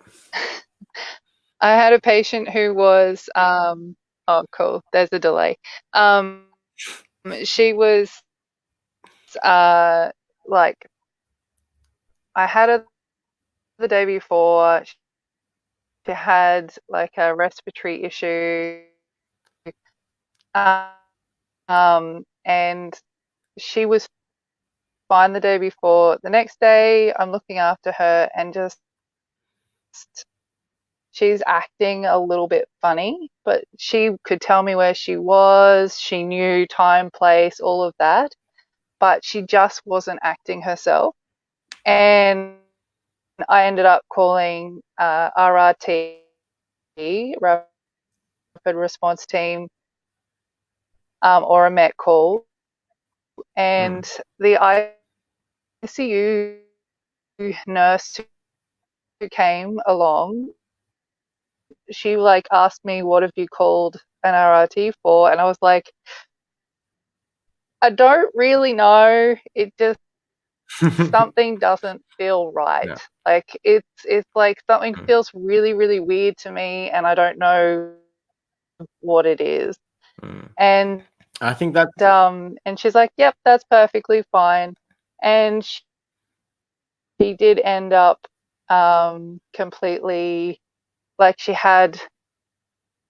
I had a patient who was. Oh, cool. There's a delay. She was like I had her the day before. She had like a respiratory issue, and she was fine the day before. The next day, I'm looking after her, and just she's acting a little bit funny, but she could tell me where she was. She knew time, place, all of that, but she just wasn't acting herself. And I ended up calling RRT, Rapid Response Team, or a MET call, and the ICU nurse who came along, she like asked me, "What have you called an RRT for?" And I was like, I don't really know. It just something doesn't feel right. Yeah. Like it's like something feels really, really weird to me, and I don't know what it is. And I think that and she's like, "Yep, that's perfectly fine." And she did end up completely, like, she had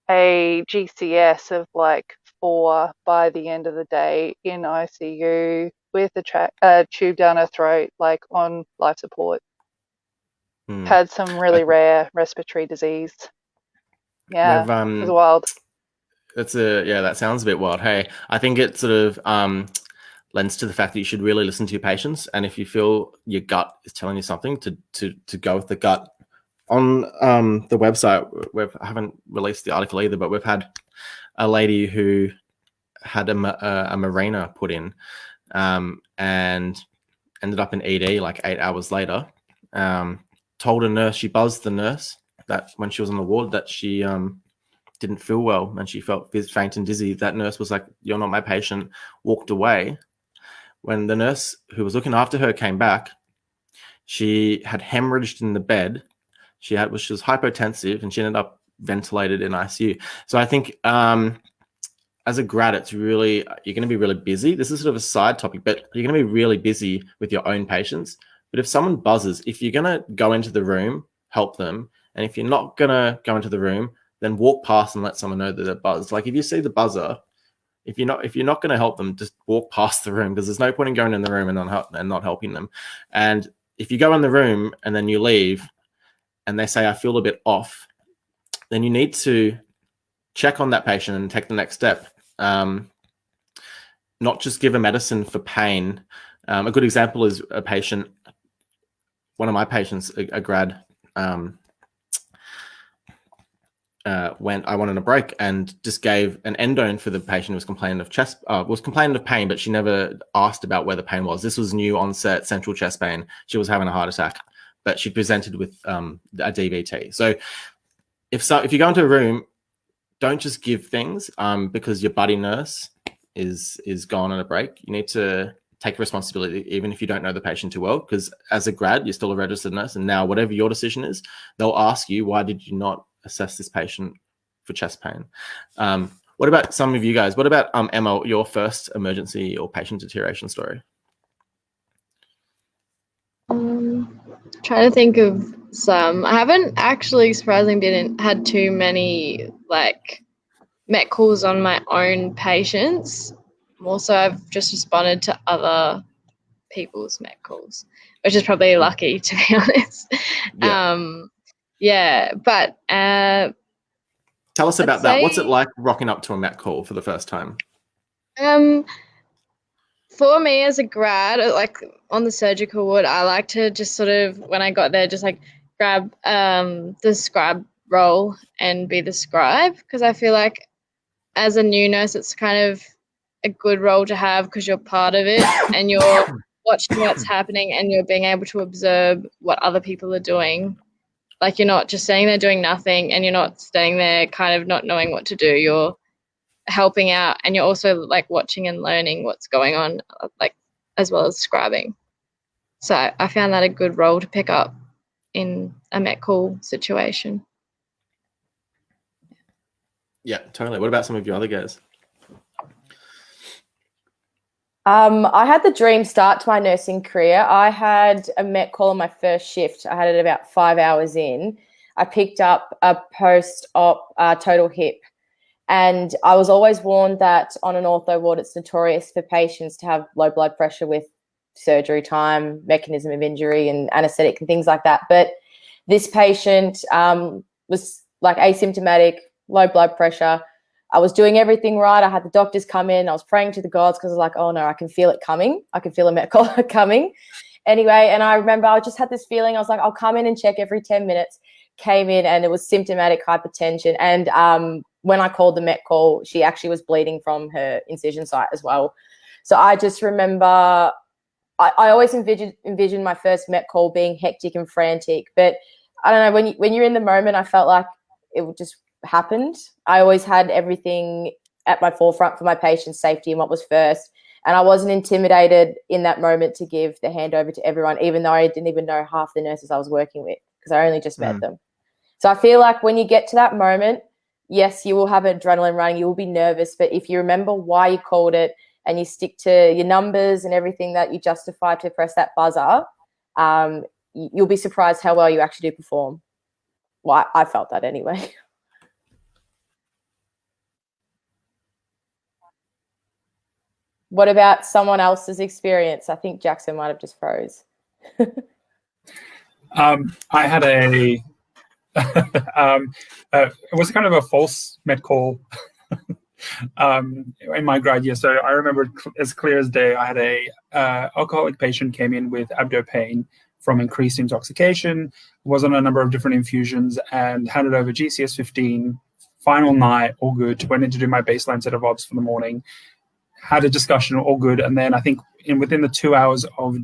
a GCS of like 4 by the end of the day in ICU with a tube down her throat, like on life support. Had some really rare respiratory disease. Yeah, it was wild. That sounds a bit wild. Hey, I think it sort of lends to the fact that you should really listen to your patients, and if you feel your gut is telling you something, to go with the gut. On the website, I haven't released the article either, but we've had a lady who had a Mirena put in, and ended up in ED like 8 hours later. Told a nurse, she buzzed the nurse that when she was on the ward that she didn't feel well and she felt faint and dizzy. That nurse was like, "You're not my patient," walked away. When the nurse who was looking after her came back, she had hemorrhaged in the bed. She was hypotensive, and she ended up ventilated in ICU. So I think as a grad, you're going to be really busy. This is sort of a side topic, but you're going to be really busy with your own patients. But if someone buzzes, if you're going to go into the room, help them. And if you're not going to go into the room, then walk past and let someone know that they're buzzed. Like if you see the buzzer, if you're not going to help them, just walk past the room, because there's no point in going in the room and not helping them. And if you go in the room and then you leave and they say, "I feel a bit off," then you need to check on that patient and take the next step. Not just give a medicine for pain. A good example is a patient, one of my patients, a grad, went, I wanted a break, and just gave an endone for the patient who was complaining of pain, but she never asked about where the pain was. This was new onset central chest pain. She was having a heart attack, but she presented with a DVT. So if you go into a room, don't just give things because your buddy nurse is gone on a break. You need to take responsibility, even if you don't know the patient too well, because as a grad, you're still a registered nurse. And now whatever your decision is, they'll ask you, why did you not assess this patient for chest pain? What about some of you guys? What about Emma, your first emergency or patient deterioration story? Trying to think of some. I haven't actually, surprisingly, had too many like MET calls on my own patients. More so, I've just responded to other people's MET calls, which is probably lucky, to be honest. But tell us about that. What's it like rocking up to a MET call for the first time? For me as a grad, like on the surgical ward, I like to just sort of, when I got there, just like grab the scribe role and be the scribe, because I feel like as a new nurse, it's kind of a good role to have because you're part of it and you're watching what's happening and you're being able to observe what other people are doing. Like, you're not just sitting there doing nothing, and you're not staying there kind of not knowing what to do. You're helping out, and you're also like watching and learning what's going on, like, as well as scribing. So I found that a good role to pick up in a Met Call situation. Yeah, totally. What about some of your other guys? I had the dream start to my nursing career. I had a Met Call on my first shift. I had it about 5 hours in. I picked up a post-op total hip. And I was always warned that on an ortho ward, it's notorious for patients to have low blood pressure with surgery time, mechanism of injury, and anesthetic and things like that. But this patient was like asymptomatic, low blood pressure. I was doing everything right. I had the doctors come in. I was praying to the gods because I was like, oh no, I can feel it coming. I can feel a Met Call coming. Anyway, and I remember I just had this feeling. I was like, I'll come in and check every 10 minutes. Came in and it was symptomatic hypertension. And when I called the Met Call, she actually was bleeding from her incision site as well. So I just remember I always envisioned my first Met Call being hectic and frantic. But I don't know, when you're in the moment, I felt like it just happened. I always had everything at my forefront for my patient's safety and what was first. And I wasn't intimidated in that moment to give the handover to everyone, even though I didn't even know half the nurses I was working with because I only just met them. So I feel like when you get to that moment, yes, you will have adrenaline running, you will be nervous, but if you remember why you called it and you stick to your numbers and everything that you justify to press that buzzer, you'll be surprised how well you actually do perform. Well, I felt that anyway. What about someone else's experience? I think Jackson might have just froze. I had a it was kind of a false Met Call in my grad year. So I remember as clear as day, I had a alcoholic patient came in with abdo pain from increased intoxication, was on a number of different infusions, and handed over GCS 15, final night, all good, went in to do my baseline set of obs for the morning, had a discussion, all good, and then I think within the 2 hours of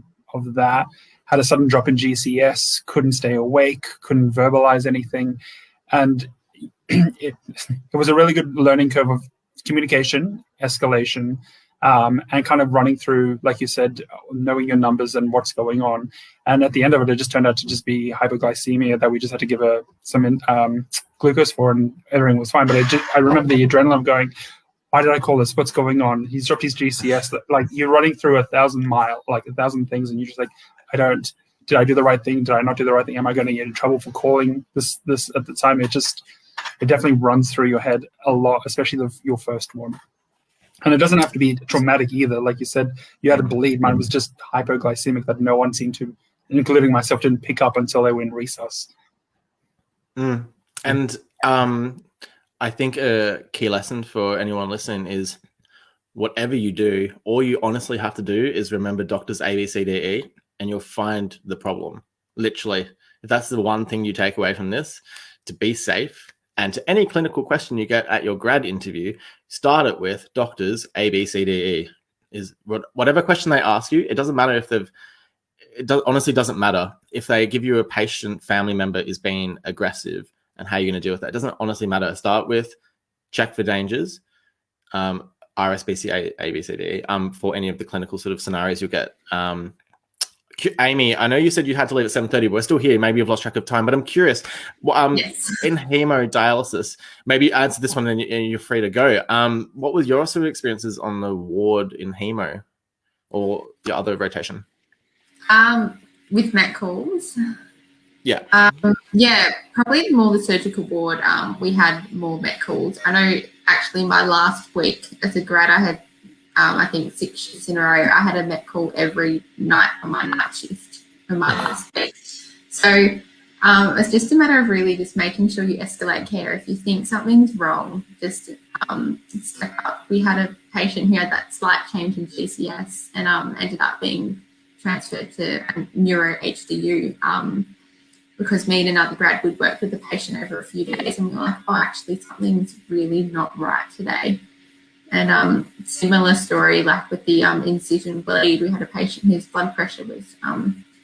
that, had a sudden drop in GCS, couldn't stay awake, couldn't verbalize anything. And it was a really good learning curve of communication, escalation, and kind of running through, like you said, knowing your numbers and what's going on. And at the end of it, it just turned out to just be hypoglycemia that we just had to give some glucose for, and everything was fine. But I remember the adrenaline going, why did I call this? What's going on? He's dropped his GCS. Like, you're running through 1,000 things, and you're just like, did I do the right thing? Did I not do the right thing? Am I going to get in trouble for calling this at the time? It definitely runs through your head a lot, especially your first one. And it doesn't have to be traumatic either. Like you said, you had to bleed. Mine was just hypoglycemic that no one seemed to, including myself, didn't pick up until they were in resus. And I think a key lesson for anyone listening is whatever you do, all you honestly have to do is remember doctors A, B, C, D, E, and you'll find the problem. Literally, if that's the one thing you take away from this, to be safe. And to any clinical question you get at your grad interview, start it with doctors A, B, C, D, E. Is whatever question they ask you, it doesn't matter if honestly doesn't matter if they give you a patient family member is being aggressive and how you're going to deal with that. It doesn't honestly matter. Start with check for dangers, RSBC, A, B, C, D, E, for any of the clinical sort of scenarios you'll get. Amy, I know you said you had to leave at 7:30, but we're still here. Maybe you've lost track of time, but I'm curious. Yes. In hemodialysis, maybe answer this one and you're free to go. What was your sort of experiences on the ward in hemo or the other rotation? With Met Calls? Yeah. Yeah, probably more the surgical ward. We had more Met Calls. I know actually my last week as a grad, I had I think 6 shifts in a row. I had a Met Call every night on my night shift for my last week. So it's just a matter of really just making sure you escalate care. If you think something's wrong, just step up. We had a patient who had that slight change in GCS and ended up being transferred to neuro HDU because me and another grad would work with the patient over a few days and we were like, oh, actually something's really not right today. And similar story, like with the incision bleed, we had a patient whose blood pressure was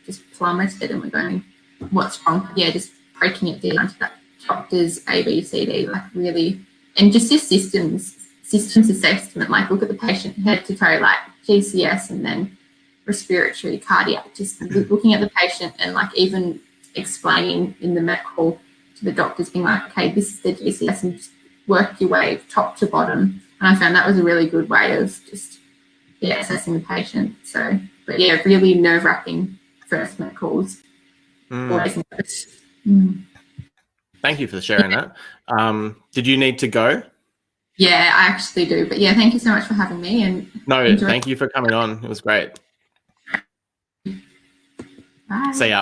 just plummeted, and we're going, what's wrong? Yeah, just breaking it down to that doctor's A, B, C, D, like really, and just your systems assessment, like look at the patient head to toe, like GCS and then respiratory, cardiac, just looking at the patient and like even explaining in the medical to the doctors, being like, okay, this is the GCS, and just work your way top to bottom. And I found that was a really good way of just assessing the patient. So, but yeah, really nerve-wracking first medicals. Always nervous. Thank you for sharing that. Did you need to go? Yeah, I actually do. But yeah, thank you so much for having me. And No, thank you for coming on. It was great. Bye. See ya.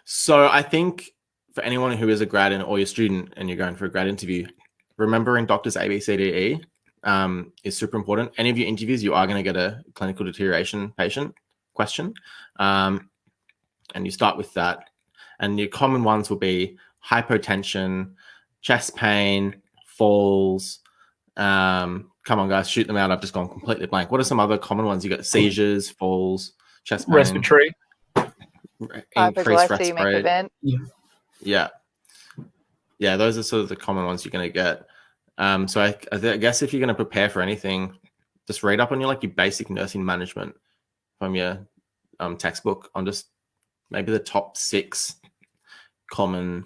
So I think for anyone who is a grad or your student and you're going for a grad interview, remembering doctors A, B, C, D, E is super important. Any of your interviews, you are going to get a clinical deterioration patient question. And you start with that. And your common ones will be hypotension, chest pain, falls. Come on, guys, shoot them out. I've just gone completely blank. What are some other common ones? You got seizures, falls, chest pain. Respiratory. Increased Hypoglycemic respiratory. event. Yeah, those are sort of the common ones you're going to get. So I guess if you're going to prepare for anything, just read up on your basic nursing management from your textbook on just maybe the top 6 common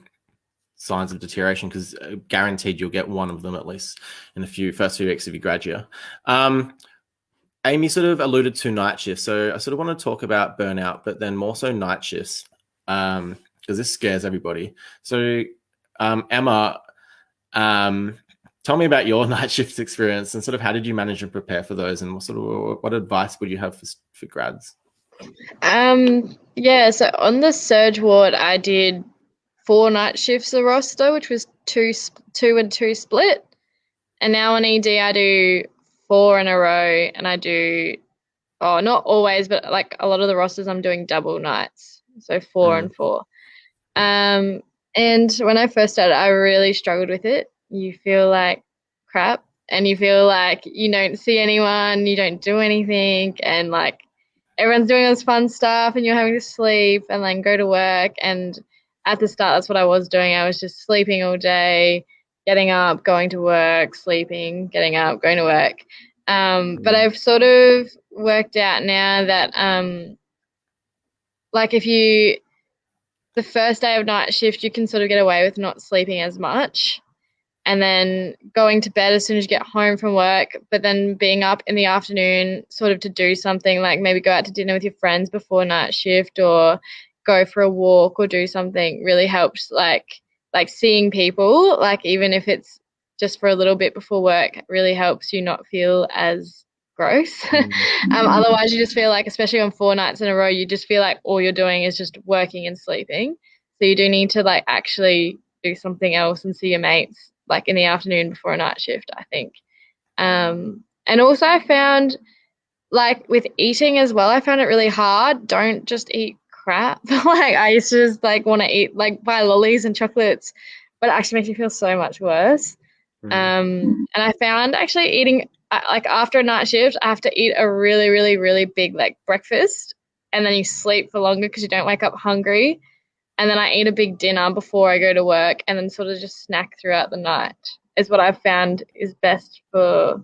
signs of deterioration, because guaranteed you'll get one of them at least in the first few weeks of your grad year. Amy sort of alluded to night shifts, so I sort of want to talk about burnout, but then more so night shifts, because this scares everybody. So Emma, tell me about your night shift experience and sort of how did you manage and prepare for those, and what advice would you have for grads? Yeah, so on the surge ward, I did 4 night shifts a roster, which was 2 and 2 split. And now on ED, I do 4 in a row, and I do, not always, but like a lot of the rosters, I'm doing double nights, so 4 and 4. And when I first started, I really struggled with it. You feel like crap, and you feel like you don't see anyone, you don't do anything, and like everyone's doing all this fun stuff, and you're having to sleep and then go to work. And at the start, that's what I was doing. I was just sleeping all day, getting up, going to work, sleeping, getting up, going to work. But I've sort of worked out now that the first day of night shift, you can sort of get away with not sleeping as much, and then going to bed as soon as you get home from work, but then being up in the afternoon sort of to do something, like maybe go out to dinner with your friends before night shift, or go for a walk, or do something really helps, like seeing people, like even if it's just for a little bit before work, really helps you not feel as gross. Otherwise you just feel like, especially on 4 nights in a row, you just feel like all you're doing is just working and sleeping. So you do need to like actually do something else and see your mates like in the afternoon before a night shift, I think. And also I found, like with eating as well, I found it really hard. Don't just eat crap. Like I used to just like want to eat, like buy lollies and chocolates, but it actually makes me feel so much worse. And I found actually eating, like after a night shift, I have to eat a really, really, really big like breakfast, and then you sleep for longer because you don't wake up hungry. And then I eat a big dinner before I go to work, and then sort of just snack throughout the night is what I've found is best for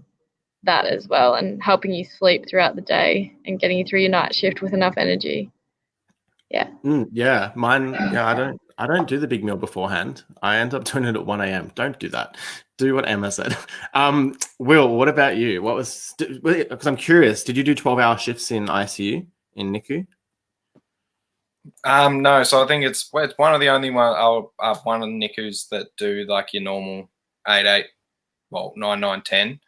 that as well, and helping you sleep throughout the day and getting you through your night shift with enough energy. Yeah. Yeah, mine. Yeah, I don't do the big meal beforehand. I end up doing it at 1 a.m. Don't do that. Do what Emma said. Will, what about you? Because I'm curious, did you do 12-hour shifts in ICU, in NICU? No, so I think it's one of the only one of the NICUs that do like your normal 8, 9, 10.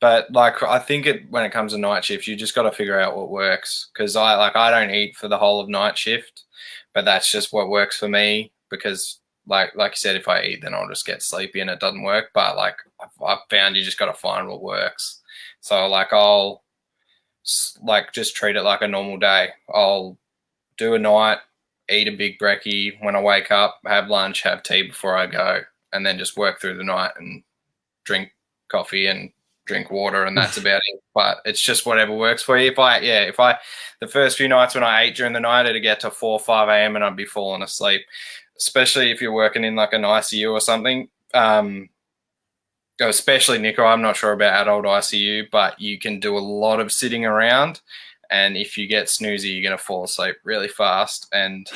But like I think when it comes to night shifts, you just got to figure out what works. Because I don't eat for the whole of night shift, but that's just what works for me. Because like you said, if I eat, then I'll just get sleepy and it doesn't work. But like I've found, you just got to find what works. So like I'll just treat it like a normal day. I'll do a night, eat a big brekkie when I wake up, have lunch, have tea before I go, and then just work through the night and drink coffee and drink water, and that's about it. But it's just whatever works for you. If I the first few nights when I ate during the night, it'd get to 4 or 5 a.m. and I'd be falling asleep, especially if you're working in like an ICU or something. Especially, Nico, I'm not sure about adult ICU, but you can do a lot of sitting around, and if you get snoozy, you're going to fall asleep really fast, and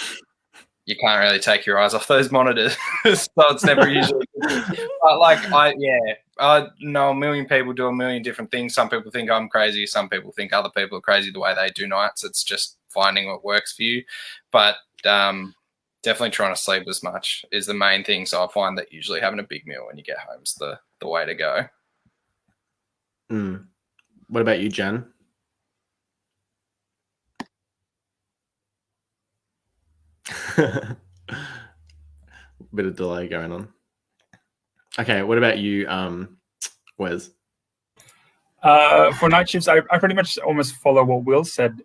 you can't really take your eyes off those monitors. So it's never usually good. But I know a million people do a million different things. Some people think I'm crazy. Some people think other people are crazy the way they do nights. It's just finding what works for you. But definitely trying to sleep as much is the main thing. So I find that usually having a big meal when you get home is the way to go. What about you, Jen? Bit of delay going on. Okay, what about you, Wes? For night shifts, I pretty much almost follow what Will said.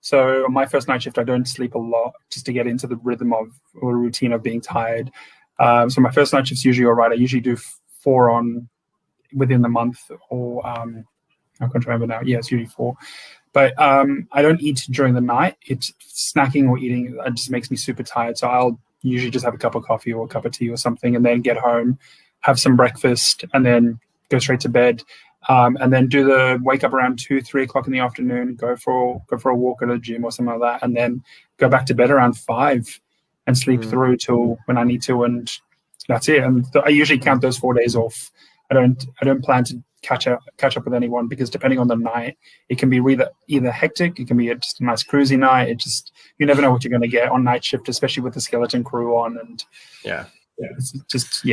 So on my first night shift, I don't sleep a lot just to get into the rhythm of or routine of being tired. So my first night shift's usually all right. I usually do 4 on within the month, or I can't remember now. Yeah, it's usually 4. But I don't eat during the night. It's snacking or eating. It just makes me super tired. So I'll usually just have a cup of coffee or a cup of tea or something, and then get home, have some breakfast, and then go straight to bed. And then wake up around 2, 3 o'clock in the afternoon, go for a walk at a gym or something like that, and then go back to bed around 5 and sleep through till when I need to, and that's it. And I usually count those 4 days off. I don't plan to catch up with anyone, because depending on the night, it can be either hectic, it can be just a nice cruisy night. You never know what you're going to get on night shift, especially with the skeleton crew on. And it's just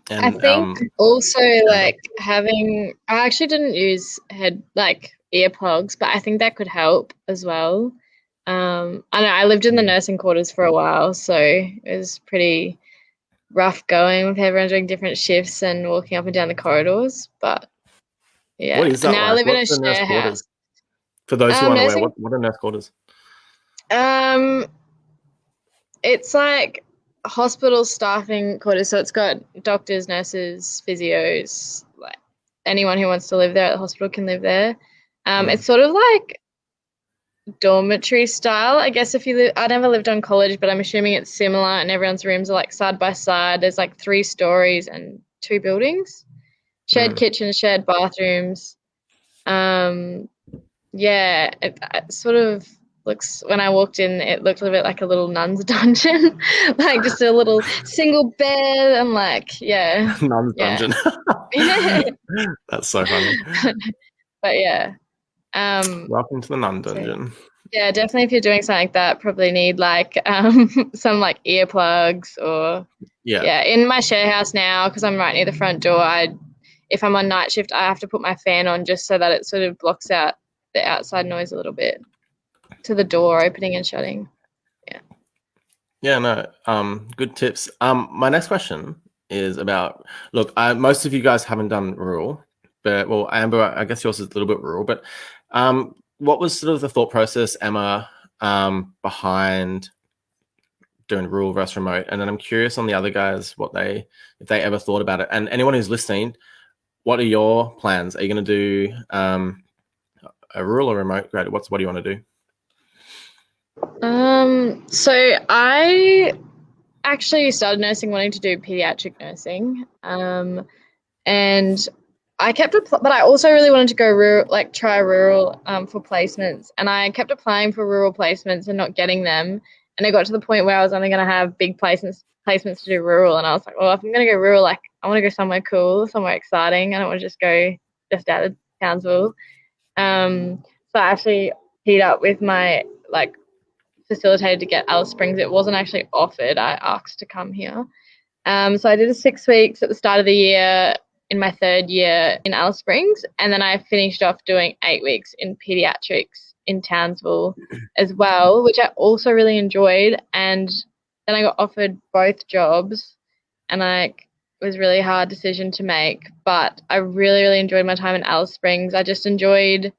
And, I think also I actually didn't use earplugs, but I think that could help as well. I know I lived in the nursing quarters for a while, so it was pretty rough going with everyone doing different shifts and walking up and down the corridors. But yeah, what is that now like? I live What's in the a nurse share quarters? house. For those who aren't aware, nursing- what are nurse quarters? It's like hospital staffing quarters, so it's got doctors, nurses, physios, like anyone who wants to live there at the hospital can live there. It's sort of like dormitory style, I guess. I never lived on college, but I'm assuming it's similar, and everyone's rooms are like side by side. There's like 3 stories and 2 buildings, shared kitchens, shared bathrooms. It sort of looks, when I walked in, it looked a little bit like a little nun's dungeon, like just a little single bed, and Nun's dungeon. That's so funny. But yeah. Welcome to the nun dungeon. Yeah, definitely. If you're doing something like that, probably need some like earplugs or in my share house now, because I'm right near the front door. If I'm on night shift, I have to put my fan on just so that it sort of blocks out the outside noise a little bit to the door opening and shutting. Good tips. My next question is about, look, most of you guys haven't done rural, but Amber, I guess yours is a little bit rural, but what was sort of the thought process, Emma, behind doing rural versus remote? And then I'm curious on the other guys, if they ever thought about it. And anyone who's listening, what are your plans? Are you going to do a rural or remote grad? What do you want to do? So I actually started nursing wanting to do pediatric nursing. And I kept but I also really wanted to go rural, like try rural for placements. And I kept applying for rural placements and not getting them. And it got to the point where I was only going to have big placements to do rural. And I was like, well, if I'm going to go rural, like I want to go somewhere cool, somewhere exciting. I don't want to just go out of Townsville. So I actually teed up with my facilitator to get Alice Springs. It wasn't actually offered. I asked to come here. So I did 6 weeks at the start of the year in my 3rd year in Alice Springs, and then I finished off doing 8 weeks in pediatrics in Townsville as well, which I also really enjoyed. And then I got offered both jobs, and it was a really hard decision to make, but I really, really enjoyed my time in Alice Springs. I just enjoyed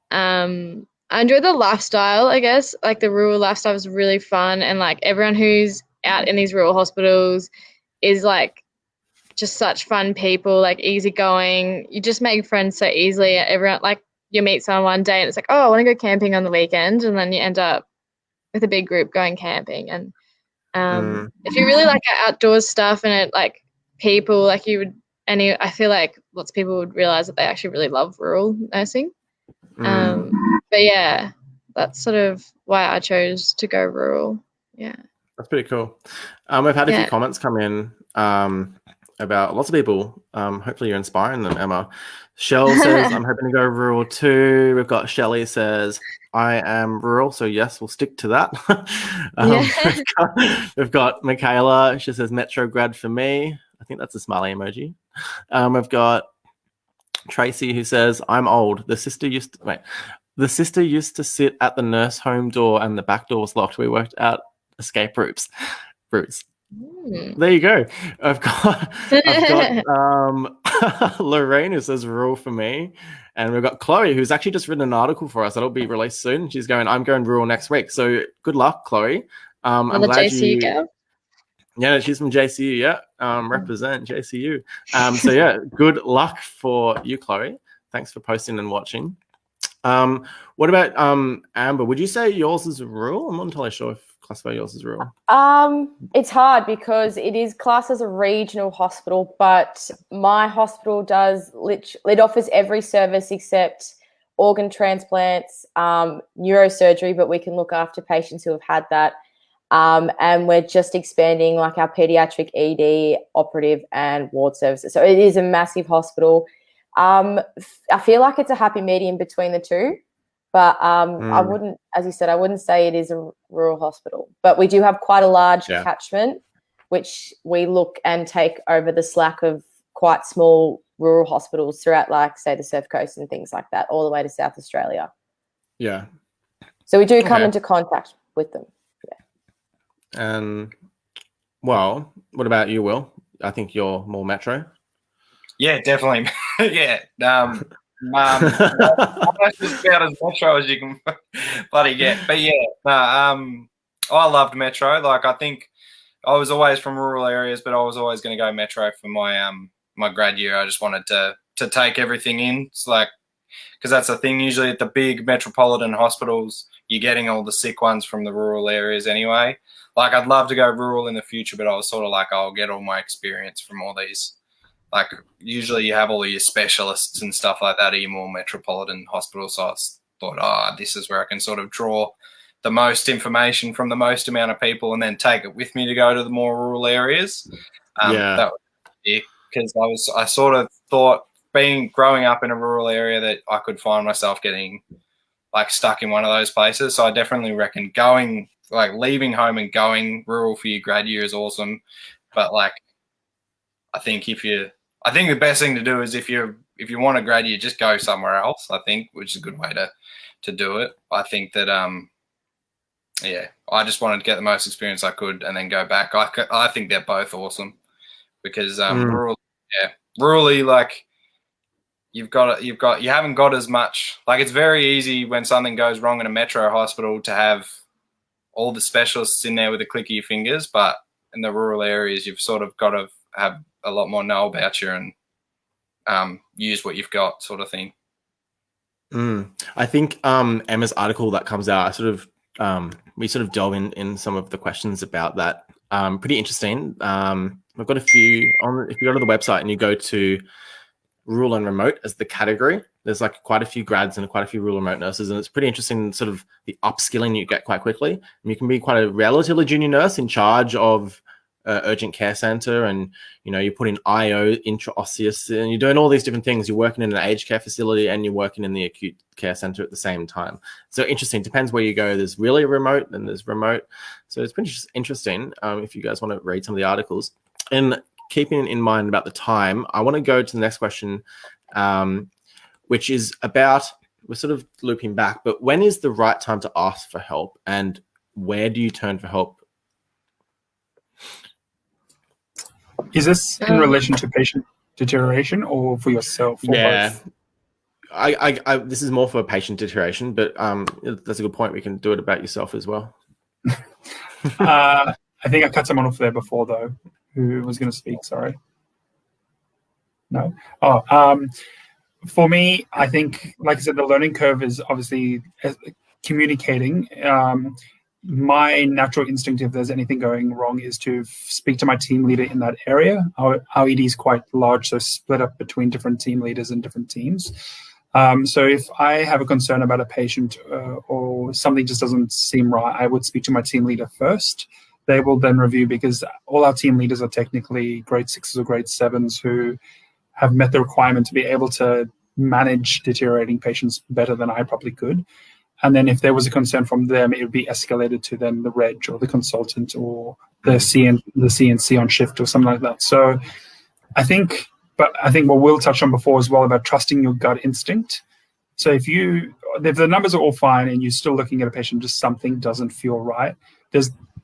the lifestyle, I guess. Like the rural lifestyle was really fun, and like everyone who's out in these rural hospitals is like just such fun people, like easygoing. You just make friends so easily. Everyone, like, you meet someone one day and it's like, oh, I want to go camping on the weekend, and then you end up with a big group going camping. And if you really like outdoors stuff and it like people, like you would, I feel like lots of people would realize that they actually really love rural nursing. But yeah, that's sort of why I chose to go rural. Yeah. That's pretty cool. We've had a few comments come in about lots of people. Hopefully you're inspiring them, Emma. Shell says, I'm hoping to go rural too. We've got Shelley says, I am rural, so yes, we'll stick to that. We've got Michaela. She says, Metro grad for me. I think that's a smiley emoji. We've got Tracy who says, I'm old. The sister used to sit at the nurse home door and the back door was locked. We worked out escape routes. There you go. I've got Lorraine who says rural for me, and we've got Chloe who's actually just written an article for us that'll be released soon. She's going, I'm going rural next week. So good luck, Chloe. I'm glad JCU girl. Yeah, she's from JCU. Yeah, represent JCU. So yeah, good luck for you, Chloe. Thanks for posting and watching. What about Amber? Would you say yours is rural? I'm not entirely sure if classify yours as rural. It's hard because it is classed as a regional hospital, but my hospital it offers every service except organ transplants, neurosurgery, but we can look after patients who have had that. And we're just expanding like our pediatric ED, operative and ward services. So it is a massive hospital. I feel like it's a happy medium between the two, but I wouldn't, as you said, I wouldn't say it is a rural hospital, but we do have quite a large catchment, which we look and take over the slack of quite small rural hospitals throughout, like, say, the Surf Coast and things like that, all the way to South Australia. Yeah. So we do come into contact with them. Well, what about you, Will? I think you're more metro. Yeah, definitely. Yeah. That's just about as metro as you can bloody get. But yeah, I loved metro. Like, I think I was always from rural areas, but I was always going to go metro for my my grad year. I just wanted to take everything in. It's like, because that's the thing. Usually at the big metropolitan hospitals, you're getting all the sick ones from the rural areas anyway. Like, I'd love to go rural in the future, but I was sort of like, I'll get all my experience from all these. Like, usually you have all your specialists and stuff like that at your more metropolitan hospitals. So I thought, this is where I can sort of draw the most information from the most amount of people and then take it with me to go to the more rural areas. That was it, because I sort of thought, growing up in a rural area, that I could find myself getting like stuck in one of those places. So I definitely reckon leaving home and going rural for your grad year is awesome. But like, I think the best thing to do is if you want a grad year, just go somewhere else, I think, which is a good way to do it. I think that, I just wanted to get the most experience I could and then go back. I think they're both awesome because rurally, like, you haven't got as much. Like, it's very easy when something goes wrong in a metro hospital to have all the specialists in there with a click of your fingers, but in the rural areas, you've sort of got to have a lot more know about you and use what you've got, sort of thing. I think Emma's article that comes out, we sort of delve in some of the questions about that. Pretty interesting. We've got a few on. If you go to the website and you go to rural and remote as the category, there's like quite a few grads and quite a few rural remote nurses, and it's pretty interesting sort of the upskilling you get quite quickly. And you can be quite a relatively junior nurse in charge of urgent care center, and you put in IO, intraosseous, and you're doing all these different things. You're working in an aged care facility and you're working in the acute care center at the same time. So interesting. Depends where you go. There's really remote and there's remote. So it's pretty interesting. If you guys want to read some of the articles, and keeping in mind about the time, I want to go to the next question, which is about, we're sort of looping back, but when is the right time to ask for help and where do you turn for help? Is this in relation to patient deterioration or for yourself? Or both? I this is more for patient deterioration, but that's a good point. We can do it about yourself as well. I think I cut someone off there before, though, who was going to speak. Sorry. No. For me, I think, like I said, the learning curve is obviously communicating. My natural instinct, if there's anything going wrong, is to speak to my team leader in that area. Our ED is quite large, so split up between different team leaders and different teams. So if I have a concern about a patient or something just doesn't seem right, I would speak to my team leader first. They will then review, because all our team leaders are technically grade 6s or grade 7s who have met the requirement to be able to manage deteriorating patients better than I probably could. And then if there was a concern from them, it would be escalated to then the reg or the consultant or the CNC on shift or something like that. So I think what Will touched on before as well about trusting your gut instinct. So if the numbers are all fine and you're still looking at a patient, just something doesn't feel right,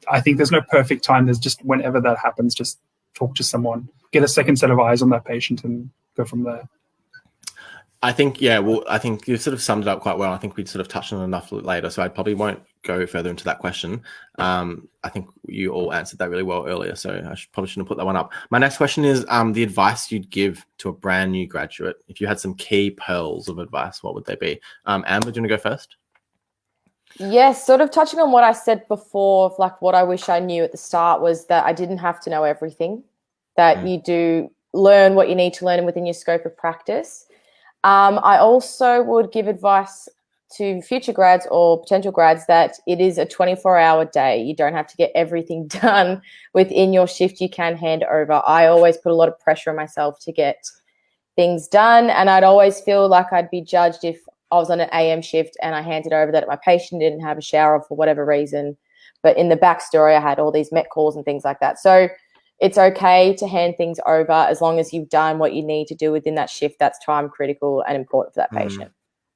I think there's no perfect time. There's just, whenever that happens, just talk to someone, get a second set of eyes on that patient and go from there. I think, yeah, well, I think you sort of summed it up quite well. I think we'd sort of touched on it enough later, so I probably won't go further into that question. I think you all answered that really well earlier, so I probably shouldn't put that one up. My next question is the advice you'd give to a brand new graduate. If you had some key pearls of advice, what would they be? Amber, do you want to go first? Yes, sort of touching on what I said before, like what I wish I knew at the start was that I didn't have to know everything, that you do learn what you need to learn within your scope of practice. I also would give advice to future grads or potential grads that it is a 24-hour day. You don't have to get everything done within your shift. You can hand over. I always put a lot of pressure on myself to get things done, and I'd always feel like I'd be judged if I was on an AM shift and I handed over that my patient didn't have a shower for whatever reason. But in the backstory, I had all these met calls and things like that. So it's okay to hand things over as long as you've done what you need to do within that shift. That's time critical and important for that patient.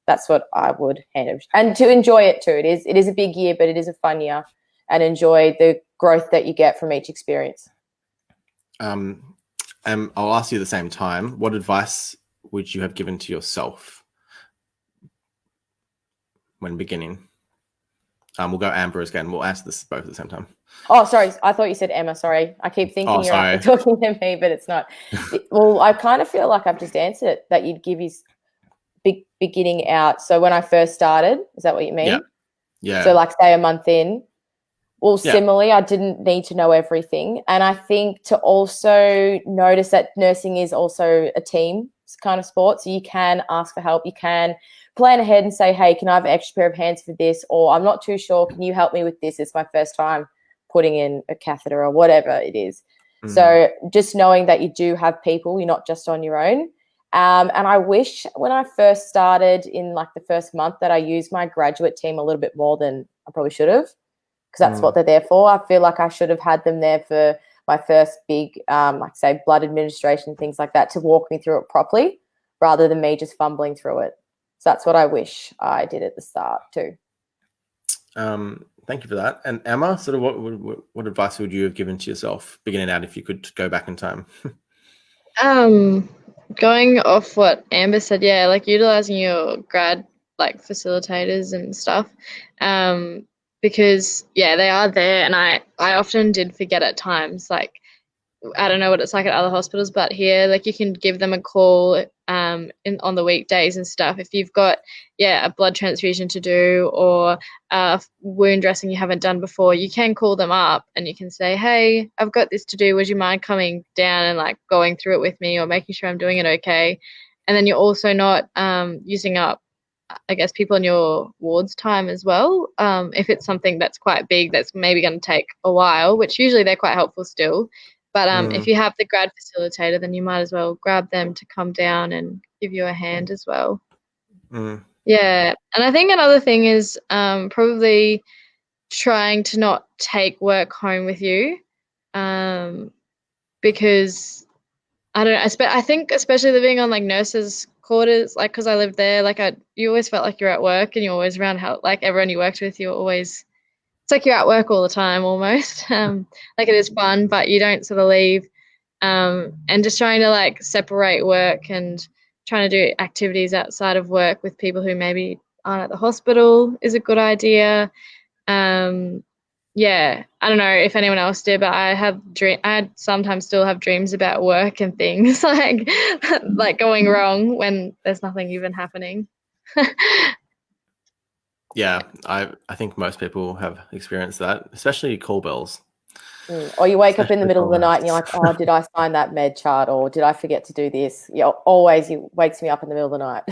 That's what I would hand over. And to enjoy it too. It is a big year, but it is a fun year, and enjoy the growth that you get from each experience. I'll ask you at the same time, what advice would you have given to yourself when beginning? We'll go Amber again. We'll answer this both at the same time. Oh, sorry. I thought you said Emma. Sorry. I keep thinking you're actually talking to me, but it's not. Well, I kind of feel like I've just answered it, that you'd give his beginning out. So when I first started, is that what you mean? Yeah. So like say a month in. Well, similarly, I didn't need to know everything. And I think to also notice that nursing is also a team kind of sport. So you can ask for help. You can plan ahead and say, hey, can I have an extra pair of hands for this? Or I'm not too sure. Can you help me with this? It's my first time putting in a catheter or whatever it is. So just knowing that you do have people, you're not just on your own. And I wish when I first started in like the first month that I used my graduate team a little bit more than I probably should have, because that's what they're there for. I feel like I should have had them there for my first big, like say, blood administration, things like that, to walk me through it properly rather than me just fumbling through it. So that's what I wish I did at the start too. Thank you for that. And Emma, sort of what advice would you have given to yourself beginning out if you could go back in time? Going off what Amber said, yeah, like utilizing your grad like facilitators and stuff, because they are there, and I often did forget at times. Like I don't know what it's like at other hospitals, but here, like you can give them a call on the weekdays and stuff. If you've got a blood transfusion to do or wound dressing you haven't done before, you can call them up and you can say, hey, I've got this to do. Would you mind coming down and like going through it with me or making sure I'm doing it okay? And then you're also not using up, I guess, people in your ward's time as well. If it's something that's quite big, that's maybe going to take a while, which usually they're quite helpful still. But if you have the grad facilitator, then you might as well grab them to come down and give you a hand as well. Yeah. And I think another thing is probably trying to not take work home with you, because I don't know, I think especially living on like nurses' quarters, like because I lived there, like you always felt like you're at work and you're always around like everyone you worked with, it's like you're at work all the time almost. Like it is fun, but you don't sort of leave. And just trying to like separate work and trying to do activities outside of work with people who maybe aren't at the hospital is a good idea. yeah, I don't know if anyone else did, but I sometimes still have dreams about work and things like going wrong when there's nothing even happening. Yeah, I think most people have experienced that, especially call bells. Or you wake up in the Especially middle of the call night and you're like, oh, did I sign that med chart, or did I forget to do this? It wakes me up in the middle of the night.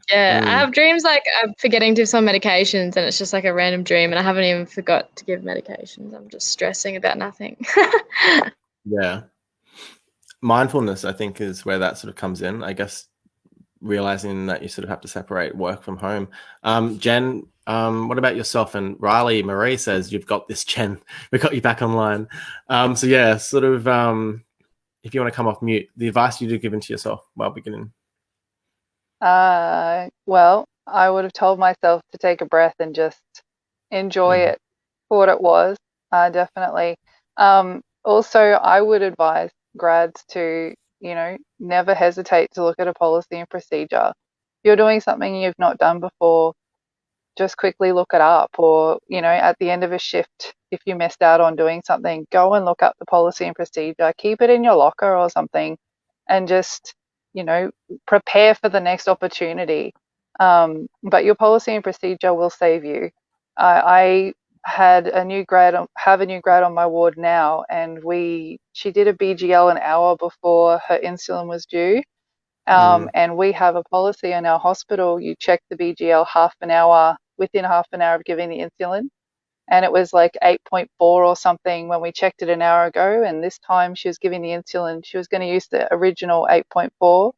Yeah, I have dreams like I'm forgetting to some medications, and it's just like a random dream, and I haven't even forgot to give medications. I'm just stressing about nothing. Yeah. Mindfulness, I think, is where that sort of comes in. I guess realizing that you sort of have to separate work from home. Jen, what about yourself? And Riley Marie says, you've got this, Jen. We got you back online. So yeah, sort of, if you want to come off mute, the advice you'd have given to yourself while beginning. Well, I would have told myself to take a breath and just enjoy it for what it was, definitely. Also, I would advise grads to, never hesitate to look at a policy and procedure. If you're doing something you've not done before, just quickly look it up, or, at the end of a shift, if you missed out on doing something, go and look up the policy and procedure, keep it in your locker or something, and just, prepare for the next opportunity. But your policy and procedure will save you. I have a new grad on my ward now, and she did a BGL an hour before her insulin was due. And we have a policy in our hospital. You check the BGL within half an hour of giving the insulin. And it was like 8.4 or something when we checked it an hour ago. And this time she was giving the insulin, she was going to use the original 8.4.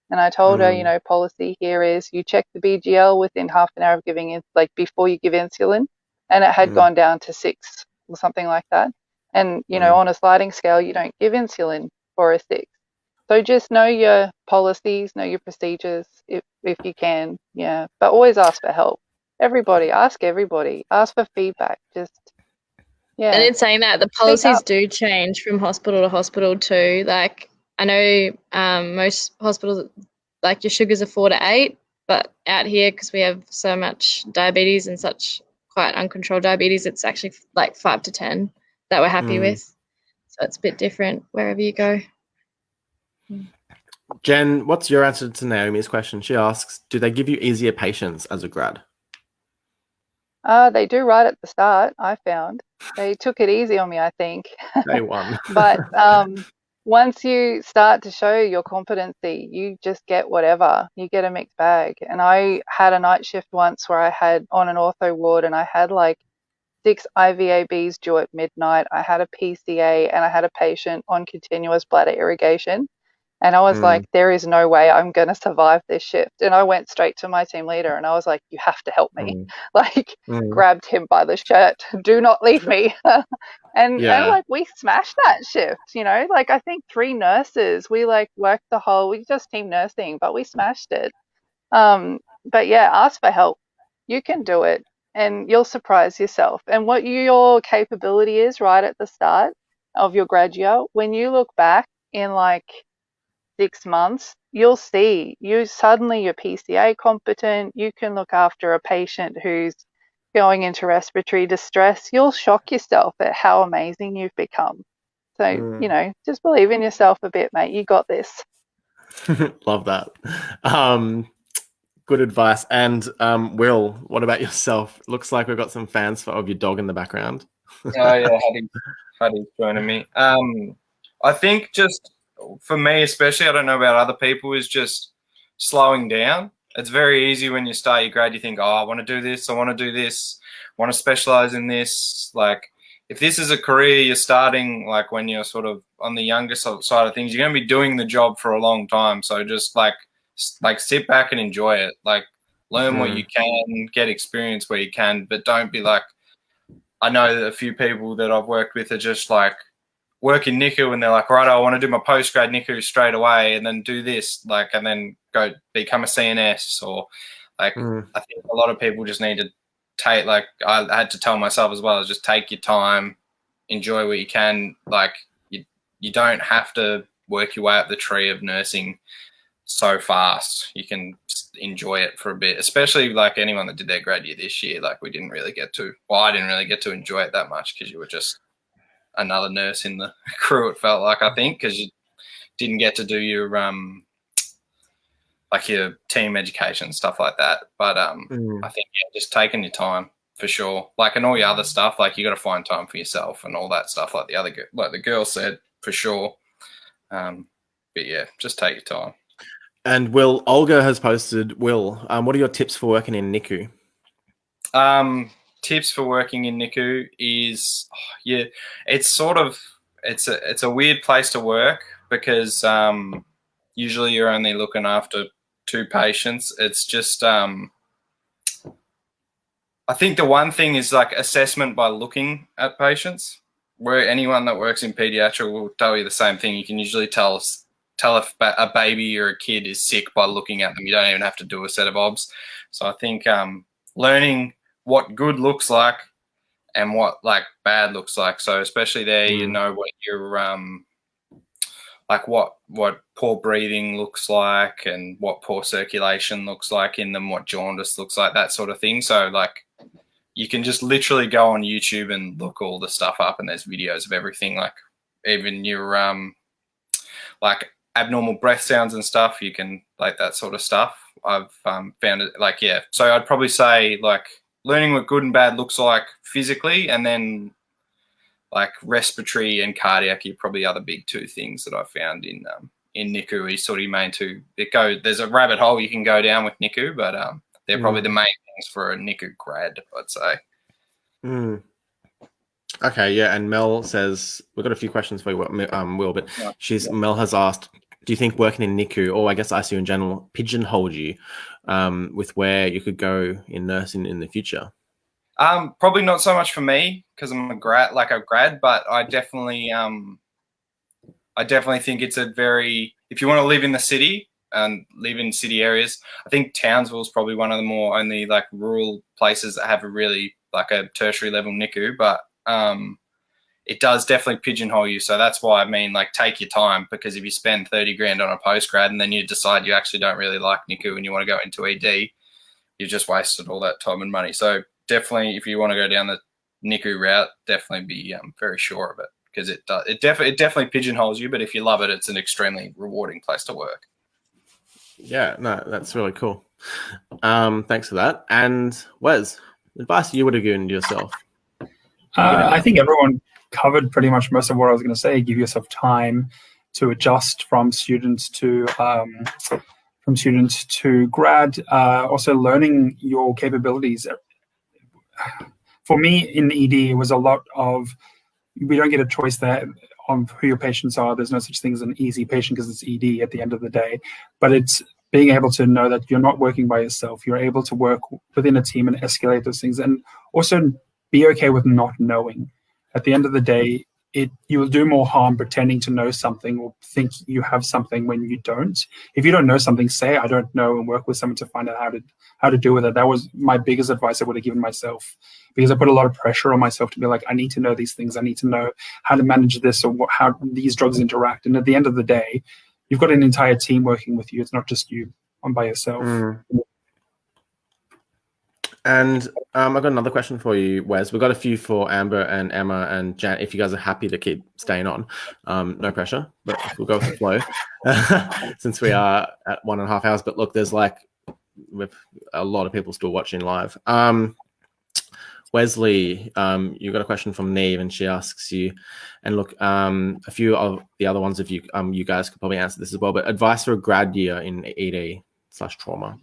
And I told her, policy here is you check the BGL within half an hour of giving it, like before you give insulin. And it had gone down to 6 or something like that. And, on a sliding scale, you don't give insulin for a 6. So just know your policies, know your procedures if you can. Yeah. But always ask for help. Ask everybody. Ask for feedback. Just, yeah. And in saying that, the policies do change from hospital to hospital too. Like, I know most hospitals, like your sugars are 4 to 8, but out here, because we have so much diabetes and such quite uncontrolled diabetes, it's actually like 5 to 10 that we're happy with. So it's a bit different wherever you go. Jen, what's your answer to Naomi's question? She asks, do they give you easier patients as a grad? They do right at the start, I found. They took it easy on me, I think. Day one. But once you start to show your competency, you just get whatever. You get a mixed bag. And I had a night shift once where I had on an ortho ward, and I had like 6 IVABs due at midnight. I had a PCA, and I had a patient on continuous bladder irrigation. And I was like, there is no way I'm going to survive this shift. And I went straight to my team leader and I was like, you have to help me. Grabbed him by the shirt. Do not leave me. and like we smashed that shift, like I think 3 nurses, we like worked we just team nursing, but we smashed it. But yeah, ask for help. You can do it and you'll surprise yourself. And what your capability is right at the start of your grad year, when you look back in like 6 months, you'll see you're PCA competent. You can look after a patient who's going into respiratory distress. You'll shock yourself at how amazing you've become. So, just believe in yourself a bit, mate. You got this. Love that. Good advice. And Will, what about yourself? Looks like we've got some fans of your dog in the background. Oh yeah, Hattie's joining me. I think just for me, especially, I don't know about other people, is just slowing down. It's very easy when you start your grad, you think, oh, I want to do this, I want to do this, I want to specialize in this. Like, if this is a career you're starting, like when you're sort of on the younger side of things, you're going to be doing the job for a long time. So just like sit back and enjoy it. Like, learn what you can, get experience where you can, but don't be like, I know that a few people that I've worked with are just like, work in NICU and they're like, right, I want to do my postgrad NICU straight away and then do this, like, and then go become a CNS or like, I think a lot of people just need to take, like, I had to tell myself as well, is just take your time, enjoy what you can. Like, you don't have to work your way up the tree of nursing. so fast. You can just enjoy it for a bit, especially like anyone that did their grad year this year. Like I didn't really get to enjoy it that much because you were just another nurse in the crew, it felt like, I think, because you didn't get to do your like your team education, stuff like that. But I think just taking your time for sure. Like, and all your other stuff, like you got to find time for yourself and all that stuff, like the girl said, for sure. But yeah, just take your time. And Will, Olga has posted, Will, what are your tips for working in NICU? Tips for working in NICU is, it's a weird place to work because usually you're only looking after 2 patients. It's just, I think the one thing is like assessment by looking at patients, where anyone that works in pediatric will tell you the same thing. You can usually tell if a baby or a kid is sick by looking at them. You don't even have to do a set of obs. So I think learning what good looks like and what like bad looks like. So especially there, you know what your like what poor breathing looks like and what poor circulation looks like in them, what jaundice looks like, that sort of thing. So like you can just literally go on YouTube and look all the stuff up, and there's videos of everything, like even your like abnormal breath sounds and stuff. You can like that sort of stuff. I've found it like, yeah. So I'd probably say like learning what good and bad looks like physically, and then like respiratory and cardiac are probably other big 2 things that I found in NICU. Is sort of main 2. There's a rabbit hole you can go down with NICU, but they're probably the main things for a NICU grad, I'd say. Okay, yeah. And Mel says, we've got a few questions for you, Will, but Mel has asked, do you think working in NICU, or I guess ICU in general, pigeonholed you with where you could go in nursing in the future? Probably not so much for me because I'm a grad, but I definitely think it's if you want to live in the city and live in city areas, I think Townsville is probably one of the more only like rural places that have a really like a tertiary level NICU, but it does definitely pigeonhole you. So that's why I mean, like, take your time, because if you spend 30 grand on a postgrad and then you decide you actually don't really like NICU and you want to go into ED, you've just wasted all that time and money. So definitely, if you want to go down the NICU route, definitely be very sure of it, because it definitely pigeonholes you. But if you love it, it's an extremely rewarding place to work. Yeah, no, that's really cool. Thanks for that. And Wes, advice you would have given yourself? I think everyone covered pretty much most of what I was going to say. Give yourself time to adjust from students to grad. Also, learning your capabilities. For me in ED, it was a lot of, we don't get a choice there on who your patients are. There's no such thing as an easy patient because it's ED at the end of the day. But it's being able to know that you're not working by yourself. You're able to work within a team and escalate those things, and also be okay with not knowing. At the end of the day, you will do more harm pretending to know something or think you have something when you don't. If you don't know something, say I don't know, and work with someone to find out how to deal with it. That was my biggest advice I would have given myself, because I put a lot of pressure on myself to be like, I need to know these things. I need to know how to manage this, or how these drugs interact. And at the end of the day, you've got an entire team working with you. It's not just you on by yourself. And I've got another question for you, Wes. We've got a few for Amber and Emma and Jan, if you guys are happy to keep staying on. No pressure, but we'll go with the flow since we are at 1.5 hours. But look, there's with a lot of people still watching live. Wesley, you got a question from Neve, and she asks you, and look, a few of the other ones of you, you guys could probably answer this as well, but advice for a grad year in ED/trauma.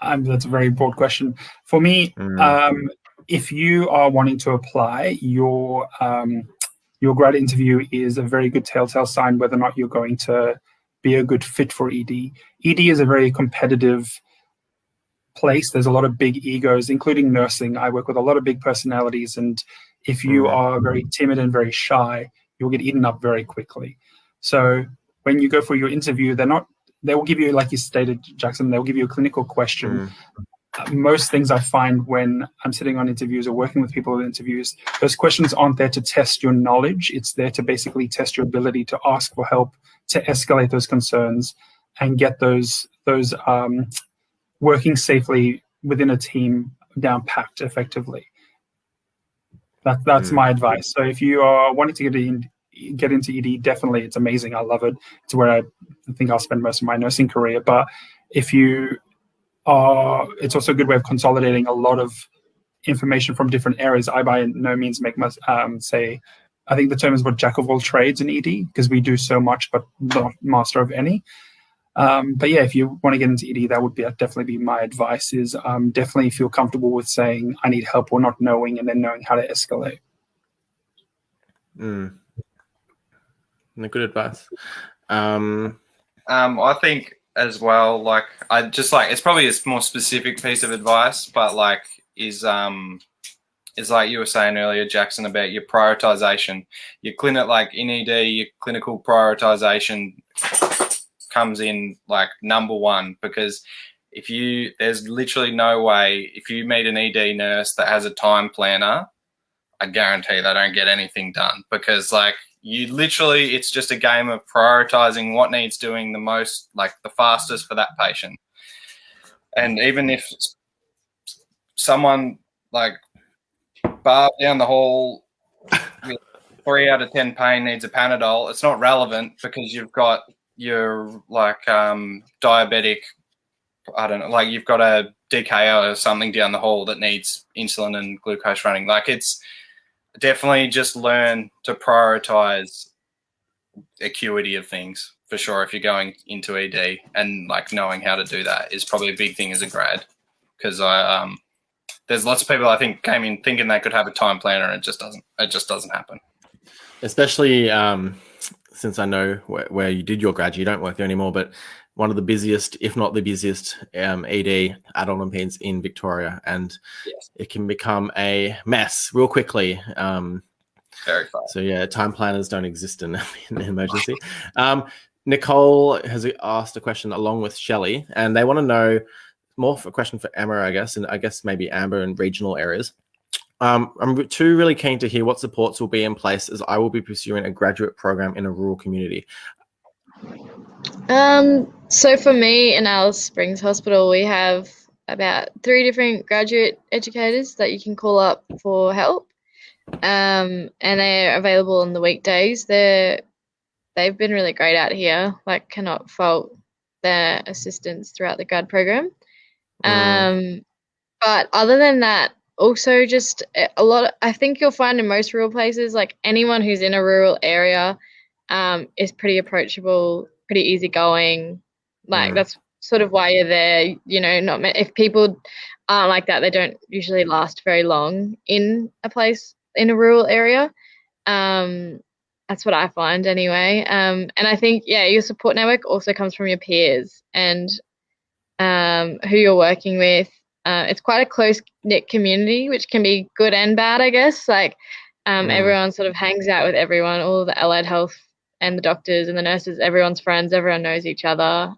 That's a very broad question. For me, if you are wanting to apply, your grad interview is a very good telltale sign whether or not you're going to be a good fit for ED. ED is a very competitive place. There's a lot of big egos, including nursing. I work with a lot of big personalities, and if you are very timid and very shy, you'll get eaten up very quickly. So when you go for your interview, they will give you, like you stated, Jackson, they'll give you a clinical question. Most things I find when I'm sitting on interviews or working with people in interviews, those questions aren't there to test your knowledge. It's there to basically test your ability to ask for help, to escalate those concerns and get those working safely within a team down packed effectively. That's my advice. So if you are wanting to get into ED, definitely, it's amazing. I love it. It's where I think I'll spend most of my nursing career. But if you are, it's also a good way of consolidating a lot of information from different areas. I by no means make my say, I think the term is what jack of all trades in ED, because we do so much but not master of any. But yeah, if you want to get into ED, that would definitely be my advice, is definitely feel comfortable with saying I need help or not knowing, and then knowing how to escalate. Good advice. I think as well, like I just like, it's probably a more specific piece of advice, but like is like you were saying earlier, Jackson, about your prioritization. Your clinic, like in ED, your clinical prioritization comes in like number one, because there's literally no way, if you meet an ED nurse that has a time planner, I guarantee they don't get anything done, because like you literally, it's just a game of prioritizing what needs doing the most, like the fastest for that patient. And even if someone like Barb down the hall with 3 out of 10 pain needs a Panadol, it's not relevant, because you've got your like diabetic, I don't know, like you've got a DKO or something down the hall that needs insulin and glucose running. Like, it's definitely just learn to prioritize acuity of things, for sure. If you're going into ED, and like knowing how to do that is probably a big thing as a grad, because there's lots of people I think came in thinking they could have a time planner, and it just doesn't happen. Especially since I know where you did your grad, you don't work there anymore, but one of the busiest, if not the busiest, ED adult Olympians in Victoria, and yes, it can become a mess real quickly. Very fast. So yeah, time planners don't exist in an emergency. Nicole has asked a question along with Shelley, and they want to know more of a question for Emma, I guess, and I guess maybe Amber in regional areas. I'm really keen to hear what supports will be in place, as I will be pursuing a graduate program in a rural community. So for me in Alice Springs Hospital, we have about 3 different graduate educators that you can call up for help, and they're available on the weekdays. They've been really great out here. Like, cannot fault their assistance throughout the grad program. But other than that, also just a lot, I think you'll find in most rural places, like anyone who's in a rural area is pretty approachable, pretty easygoing. Like, that's sort of why you're there. You know, if people aren't like that, they don't usually last very long in a place in a rural area. That's what I find anyway. And I think, yeah, your support network also comes from your peers and who you're working with. It's quite a close-knit community, which can be good and bad, I guess. Like, everyone sort of hangs out with everyone, all the allied health and the doctors and the nurses, everyone's friends, everyone knows each other,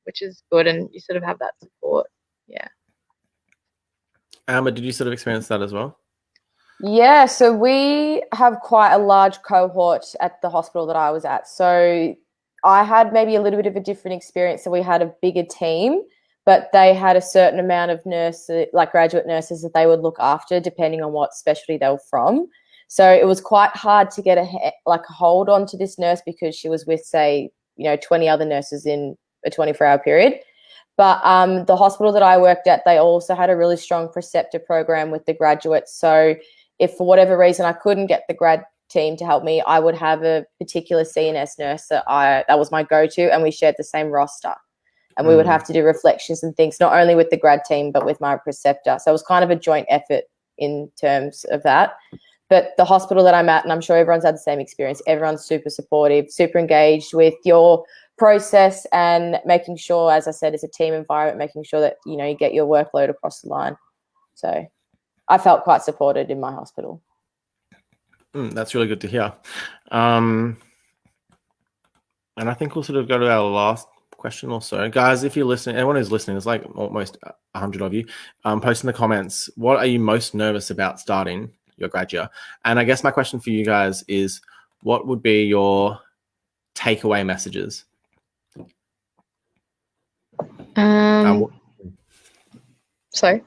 which is good, and you sort of have that support. Yeah. Amber, did you sort of experience that as well? Yeah, so we have quite a large cohort at the hospital that I was at. So I had maybe a little bit of a different experience. So we had a bigger team, but they had a certain amount of nurses, like graduate nurses, that they would look after depending on what specialty they were from. So it was quite hard to get a hold on to this nurse, because she was with, say, 20 other nurses in a 24-hour period. But the hospital that I worked at, they also had a really strong preceptor program with the graduates. So if for whatever reason I couldn't get the grad team to help me, I would have a particular CNS nurse that was my go-to, and we shared the same roster. And we would have to do reflections and things, not only with the grad team, but with my preceptor. So it was kind of a joint effort in terms of that. But the hospital that I'm at, and I'm sure everyone's had the same experience, everyone's super supportive, super engaged with your process, and making sure, as I said, it's a team environment, making sure that, you get your workload across the line. So I felt quite supported in my hospital. That's really good to hear. And I think we'll sort of go to our last question or so. Guys, if you're listening, anyone who's listening, there's like almost 100 of you, post in the comments, what are you most nervous about starting your grad year? And I guess my question for you guys is, what would be your takeaway messages? Sorry.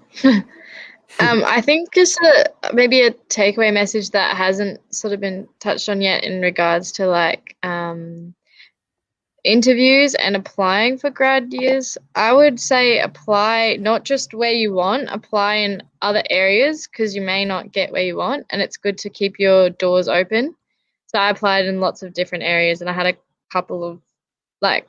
I think just maybe a takeaway message that hasn't sort of been touched on yet in regards to like interviews and applying for grad years. I would say apply not just where you want, apply in other areas because you may not get where you want, and it's good to keep your doors open. So I applied in lots of different areas, and I had a couple of like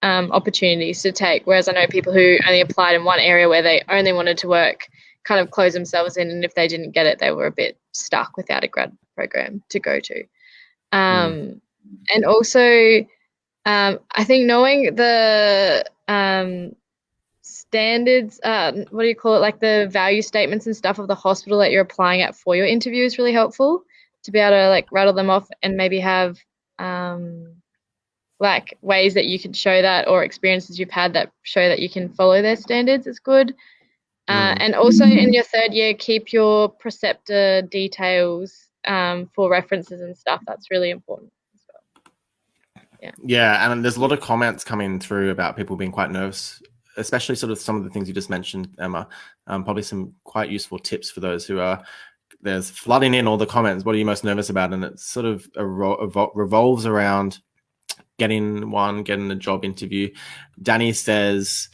opportunities to take, whereas I know people who only applied in one area where they only wanted to work kind of close themselves in, and if they didn't get it, they were a bit stuck without a grad program to go to. And also, I think knowing the standards, what do you call it, like the value statements and stuff of the hospital that you're applying at for your interview is really helpful to be able to like rattle them off and maybe have like ways that you can show that, or experiences you've had that show that you can follow their standards is good. And also in your third year, keep your preceptor details for references and stuff. That's really important as well. Yeah, and there's a lot of comments coming through about people being quite nervous, especially sort of some of the things you just mentioned, Emma. Probably some quite useful tips for those who are, there's flooding in all the comments. What are you most nervous about? And it sort of revolves around getting a job interview. Danny says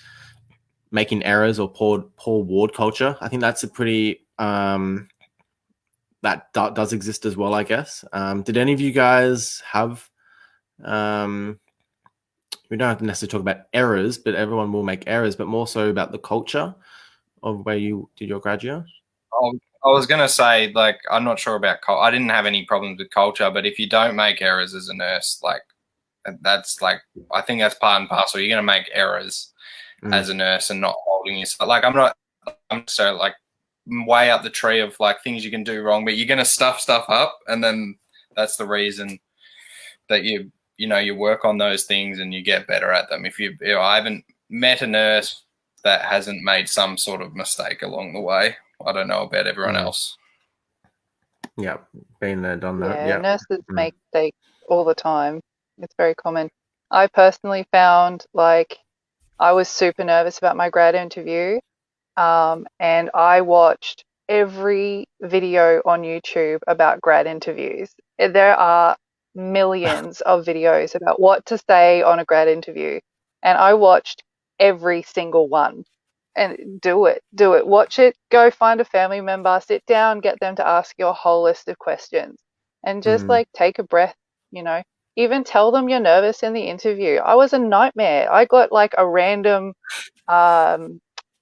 making errors or poor ward culture. I think that's a pretty that does exist as well, I guess. Did any of you guys have we don't have to necessarily talk about errors, but everyone will make errors, but more so about the culture of where you did your grad year? I was going to say, like, I'm not sure about I didn't have any problems with culture, but if you don't make errors as a nurse, like, that's like, I think that's part and parcel. You're going to make errors as a nurse and not holding yourself. Like, I'm so like way up the tree of like things you can do wrong, but you're going to stuff up. And then that's the reason that you work on those things and you get better at them. I haven't met a nurse that hasn't made some sort of mistake along the way. I don't know about everyone else. Yeah, been there, done that. Yeah, nurses make mistakes all the time. It's very common. I personally found like I was super nervous about my grad interview, and I watched every video on YouTube about grad interviews. There are millions of videos about what to say on a grad interview, and I watched every single one. And do it, watch it, go find a family member, sit down, get them to ask you a whole list of questions, and just like take a breath, even tell them you're nervous in the interview. I was a nightmare. I got like a random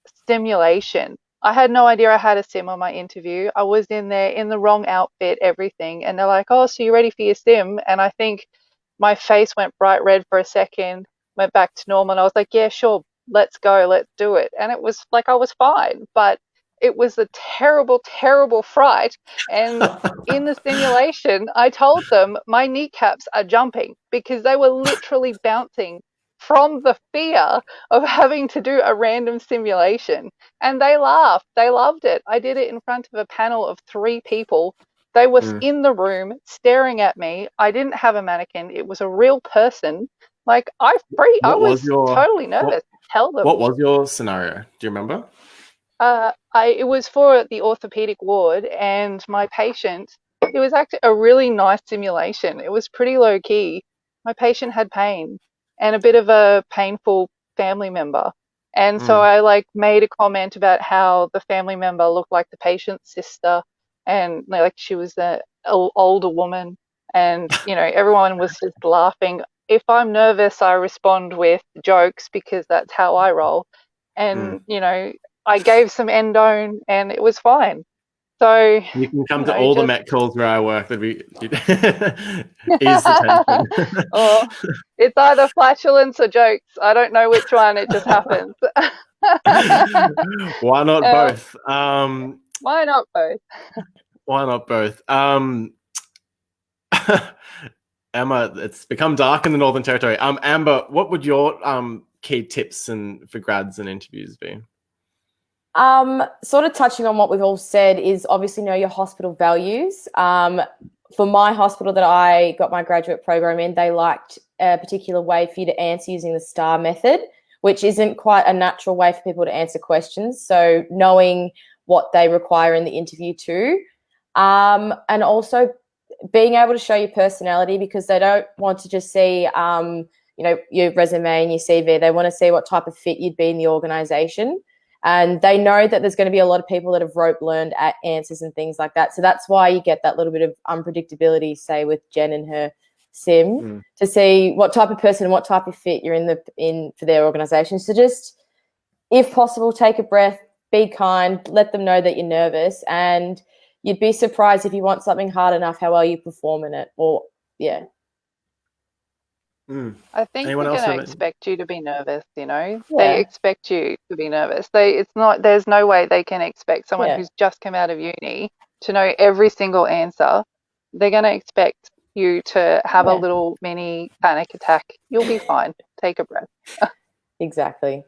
stimulation. I had no idea I had a sim on my interview. I was in there in the wrong outfit, everything, and they're like, oh, so you're ready for your sim? And I think my face went bright red for a second, went back to normal, and I was like, yeah, sure, let's go, let's do it. And it was like I was fine, but it was a terrible, terrible fright. And in the simulation, I told them my kneecaps are jumping because they were literally bouncing from the fear of having to do a random simulation. And they laughed. They loved it. I did it in front of a panel of 3 people. They were in the room staring at me. I didn't have a mannequin. It was a real person. Like I was totally nervous. Tell them. What was your scenario? Do you remember? It was for the orthopedic ward, and my patient, it was actually a really nice simulation. It was pretty low key. My patient had pain and a bit of a painful family member. And so I like made a comment about how the family member looked like the patient's sister, and like she was an older woman, and everyone was just laughing. If I'm nervous, I respond with jokes because that's how I roll. And, I gave some endone and it was fine. So you can come to all the Met calls where I work. That'd be ease the tension. Or it's either flatulence or jokes. I don't know which one. It just happens. Why not both? Why not both? Why not both? Emma, it's become dark in the Northern Territory. Amber, what would your key tips for grads and interviews be? Sort of touching on what we've all said is obviously know your hospital values. for my hospital that I got my graduate program in, they liked a particular way for you to answer using the STAR method, which isn't quite a natural way for people to answer questions. So knowing what they require in the interview too. And also being able to show your personality, because they don't want to just see, your resume and your CV. They want to see what type of fit you'd be in the organisation. And they know that there's going to be a lot of people that have rote learned at answers and things like that. So that's why you get that little bit of unpredictability, say with Jen and her sim, to see what type of person, what type of fit you're in for their organisation. So just, if possible, take a breath, be kind, let them know that you're nervous, and you'd be surprised if you want something hard enough how well you perform in it. Or I think Anyone they're else going have to it? expect you to be nervous, you know. Yeah. They expect you to be nervous. There's no way they can expect someone who's just come out of uni to know every single answer. They're going to expect you to have a little mini panic attack. You'll be fine. Take a breath. Exactly.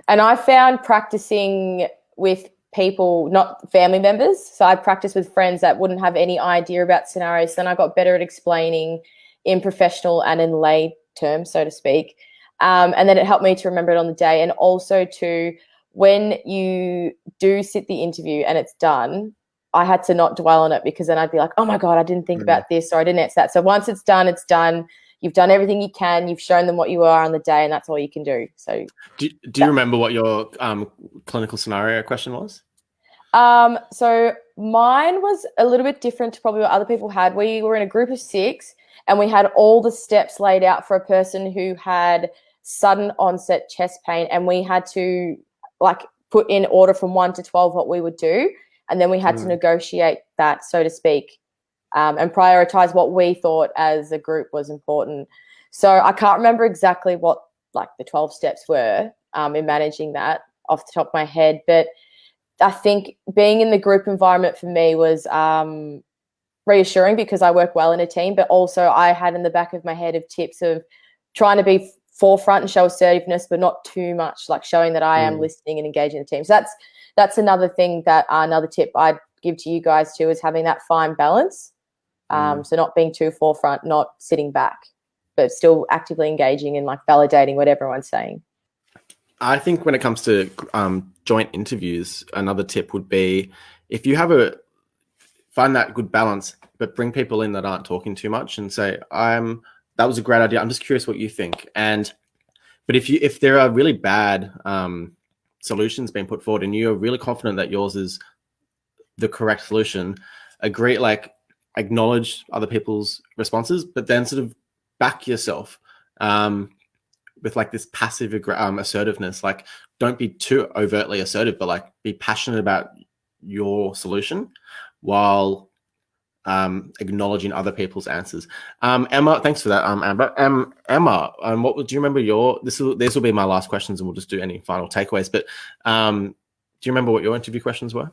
And I found practicing with people, not family members, so I practiced with friends that wouldn't have any idea about scenarios. Then I got better at explaining in professional and in lay terms, so to speak. And then it helped me to remember it on the day. And also to, when you do sit the interview and it's done, I had to not dwell on it, because then I'd be like, oh my God, I didn't think about this, or I didn't answer that. So once it's done, it's done. You've done everything you can. You've shown them what you are on the day, and that's all you can do. So Do you remember what your clinical scenario question was? So mine was a little bit different to probably what other people had. We were in a group of 6, and we had all the steps laid out for a person who had sudden onset chest pain, and we had to put in order from 1 to 12 what we would do, and then we had to negotiate that, so to speak, and prioritize what we thought as a group was important. So I can't remember exactly what the 12 steps were in managing that off the top of my head, but I think being in the group environment for me was reassuring, because I work well in a team, but also I had in the back of my head of tips of trying to be forefront and show assertiveness, but not too much, showing that I am listening and engaging the team. So that's another thing, that another tip I'd give to you guys too, is having that fine balance. So not being too forefront, not sitting back, but still actively engaging and validating what everyone's saying. I think when it comes to joint interviews, another tip would be, if you find that good balance, but bring people in that aren't talking too much, and say, that was a great idea. I'm just curious what you think. But if there are really bad solutions being put forward, and you're really confident that yours is the correct solution, acknowledge other people's responses, but then sort of back yourself with this passive assertiveness. Don't be too overtly assertive, but be passionate about your solution while acknowledging other people's answers. Emma, thanks for that, Amber. Emma, do you remember this will be my last questions, and we'll just do any final takeaways, but do you remember what your interview questions were?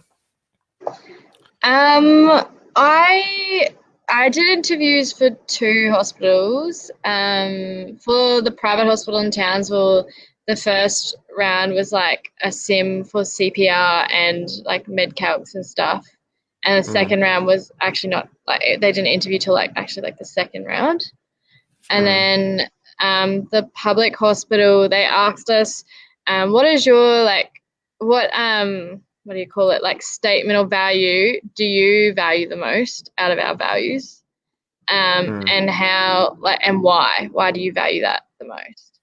I did interviews for 2 hospitals. For the private hospital in Townsville, the first round was a sim for CPR and med calcs and stuff. And the second round was actually not they didn't interview till the second round. And then the public hospital, they asked us, what is your what do you call it? Statement of value do you value the most out of our values? And how and why? Why do you value that the most?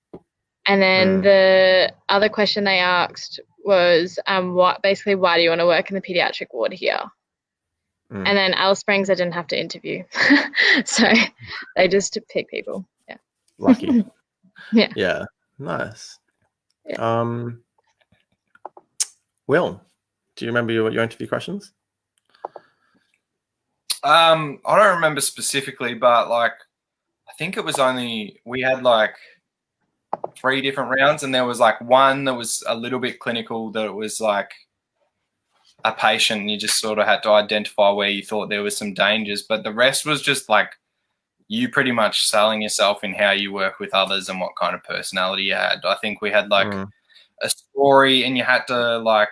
And then the other question they asked was why do you want to work in the pediatric ward here? And then Alice Springs, I didn't have to interview. So they just pick people. Yeah. Lucky. Yeah. Yeah. Nice. Yeah. Will, do you remember your interview questions? I don't remember specifically, but I think it was we had 3 different rounds, and there was one that was a little bit clinical, that it was a patient, and you just sort of had to identify where you thought there was some dangers, but the rest was just you pretty much selling yourself in how you work with others and what kind of personality you had. I think we had a story, and you had to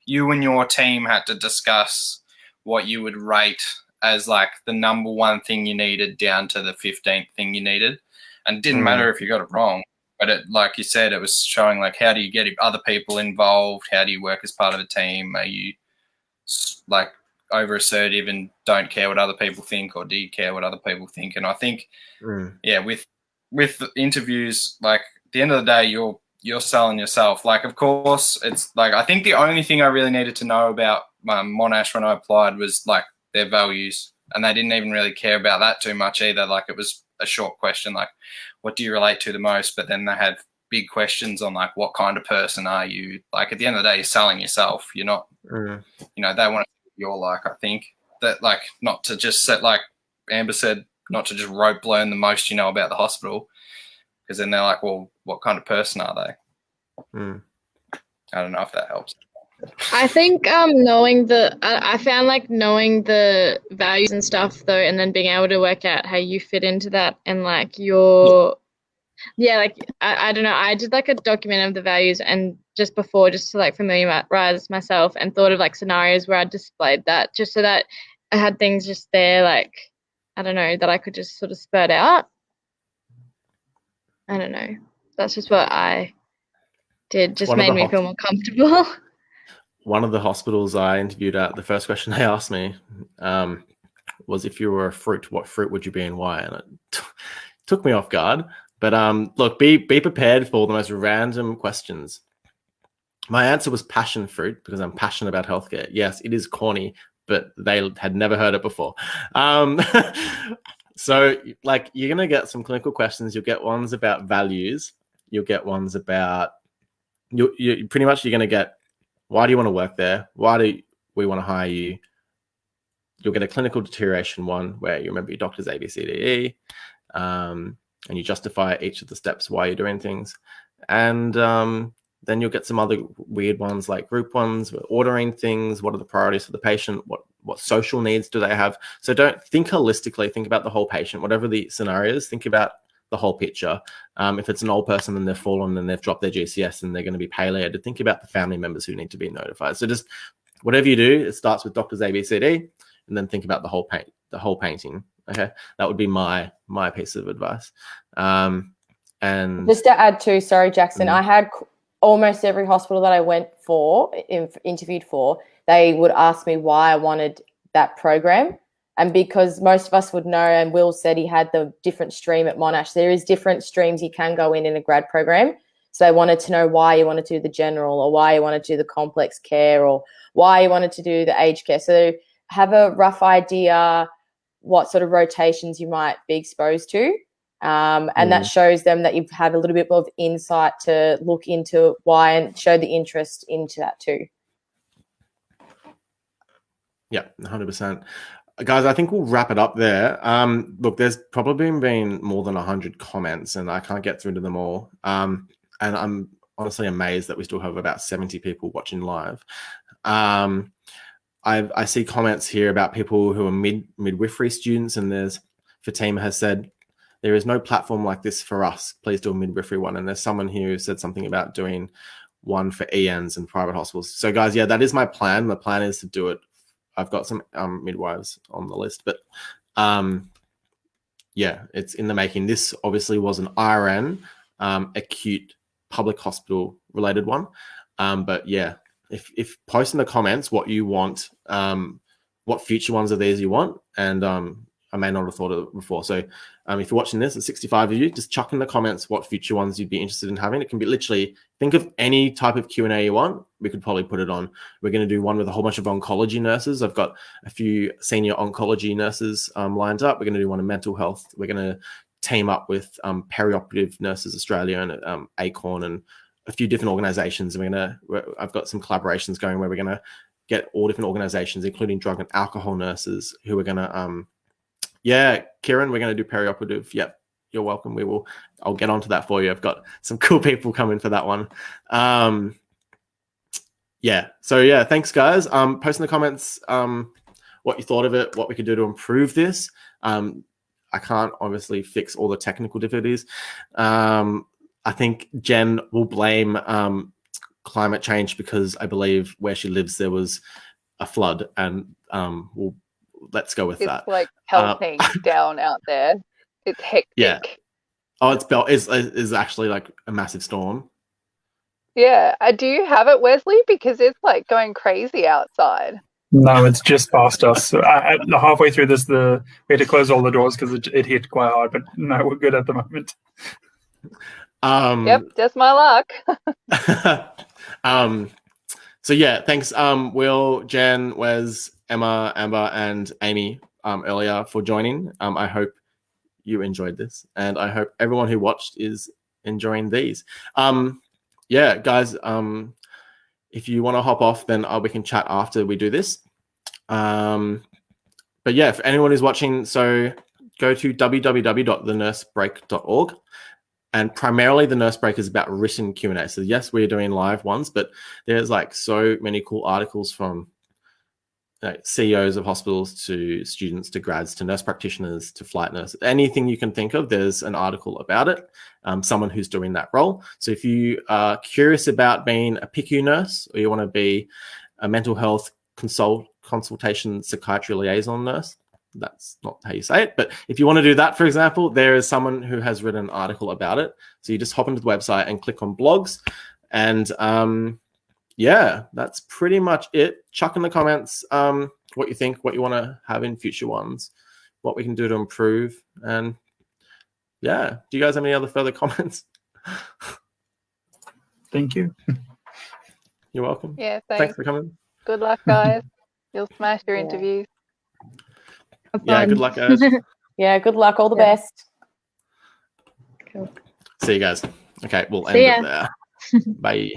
you and your team had to discuss what you would rate as like the number one thing you needed down to the 15th thing you needed. And it didn't matter if you got it wrong, but it, like you said, it was showing like, how do you get other people involved? How do you work as part of a team? Are you like over assertive and don't care what other people think, or do you care what other people think? And I think, yeah, with interviews, like at the end of the day, you're selling yourself. Like, of course, it's like, I think the only thing I really needed to know about Monash when I applied was like their values, and they didn't even really care about that too much either. Like, it was a short question, like, what do you relate to the most? But then they had big questions on like, what kind of person are you? Like, at the end of the day, you're selling yourself. You're not, you know, they want to know what you're like. I think that, like, not to just set, like Amber said, not to just rope learn the most you know about the hospital, because then they're like, well, what kind of person are they? I don't know if that helps. I think knowing I found like knowing the values and stuff though, and then being able to work out how you fit into that, and like your like I don't know, I did like a document of the values and just before, just to like familiarize myself, and thought of like scenarios where I displayed that, just so that I had things just there, like, I don't know, that I could just sort of spurt out. I don't know. That's just what I did. Just made me feel more comfortable. One of the hospitals I interviewed at, the first question they asked me was, if you were a fruit, what fruit would you be and why? And it took me off guard. But look, be prepared for the most random questions. My answer was passion fruit, because I'm passionate about healthcare. Yes, it is corny, but they had never heard it before. So, like, you're going to get some clinical questions. You'll get ones about values. You'll get ones about, you pretty much, you're going to get, why do you want to work there? Why do we want to hire you? You'll get a clinical deterioration one, where you remember your doctor's A, B, C, D, E, and you justify each of the steps why you're doing things. And then you'll get some other weird ones, like group ones, ordering things. What are the priorities for the patient? What social needs do they have? So don't think holistically, think about the whole patient. Whatever the scenarios, think about the whole picture. If it's an old person and they've fallen and they've dropped their GCS and they're going to be palliated, think about the family members who need to be notified. So just whatever you do, it starts with doctors A, B, C, D, and then think about the whole painting. Okay, that would be my piece of advice. And just to add to, sorry, Jackson, I had almost every hospital that I went for, interviewed for, they would ask me why I wanted that program. And because most of us would know, and Will said he had the different stream at Monash, there is different streams you can go in a grad program. So they wanted to know why you wanted to do the general, or why you wanted to do the complex care, or why you wanted to do the aged care. So have a rough idea what sort of rotations you might be exposed to. And that shows them that you've had a little bit more of insight to look into why, and show the interest into that too. Yeah, 100%. Guys, I think we'll wrap it up there. Look, there's probably been more than 100 comments, and I can't get through to them all. And I'm honestly amazed that we still have about 70 people watching live. I see comments here about people who are midwifery students, and there's Fatima has said, there is no platform like this for us. Please do a midwifery one. And there's someone here who said something about doing one for ENs and private hospitals. So guys, yeah, that is my plan. The plan is to do it. I've got some midwives on the list, but yeah, it's in the making. This obviously was an IRN, acute public hospital related one. But yeah, if post in the comments what you want, what future ones of these you want, and I may not have thought of it before. So if you're watching this, at 65 of you, just chuck in the comments what future ones you'd be interested in having. It can be literally, think of any type of Q&A you want. We could probably put it on. We're going to do one with a whole bunch of oncology nurses. I've got a few senior oncology nurses lined up. We're going to do one on mental health. We're going to team up with Perioperative Nurses Australia and ACORN and a few different organizations. I've got some collaborations going where we're going to get all different organizations, including drug and alcohol nurses, who are going to yeah, Kieran, we're going to do perioperative. Yep, you're welcome. I'll get onto that for you. I've got some cool people coming for that one. Yeah, so yeah, thanks guys. Post in the comments what you thought of it, what we could do to improve this. I can't obviously fix all the technical difficulties. I think Jen will blame climate change because I believe where she lives there was a flood, and we'll let's go with It's that. like pelting down out there. It's hectic. Yeah. Oh, it's Bell is actually like a massive storm. Yeah. Do you have it, Wesley? Because it's like going crazy outside. No, it's just past us. So halfway through this, we had to close all the doors because it hit quite hard. But no, we're good at the moment. Yep, just my luck. So yeah, thanks, Will, Jen, Wes, Emma, Amber, and Amy earlier for joining. I hope you enjoyed this, and I hope everyone who watched is enjoying these. Yeah, guys, if you want to hop off, then we can chat after we do this. But yeah, if anyone is watching, so go to www.thenursebreak.org. And primarily the Nurse Break is about written Q&A. So yes, we're doing live ones, but there's like so many cool articles from CEOs of hospitals to students to grads to nurse practitioners to flight nurses. Anything you can think of, there's an article about it, someone who's doing that role. So if you are curious about being a PICU nurse or you want to be a mental health consultation psychiatry liaison nurse, that's not how you say it, but if you want to do that, for example, there is someone who has written an article about it. So you just hop into the website and click on blogs, and yeah, that's pretty much it. Chuck in the comments what you think, what you want to have in future ones, what we can do to improve, and yeah, do you guys have any other further comments? Thank you. You're welcome. Yeah, Thanks for coming. Good luck, guys. You'll smash your interviews. Yeah, good luck, guys. Yeah, good luck. All the best. Cool. See you guys. Okay, we'll end See it ya. there. Bye.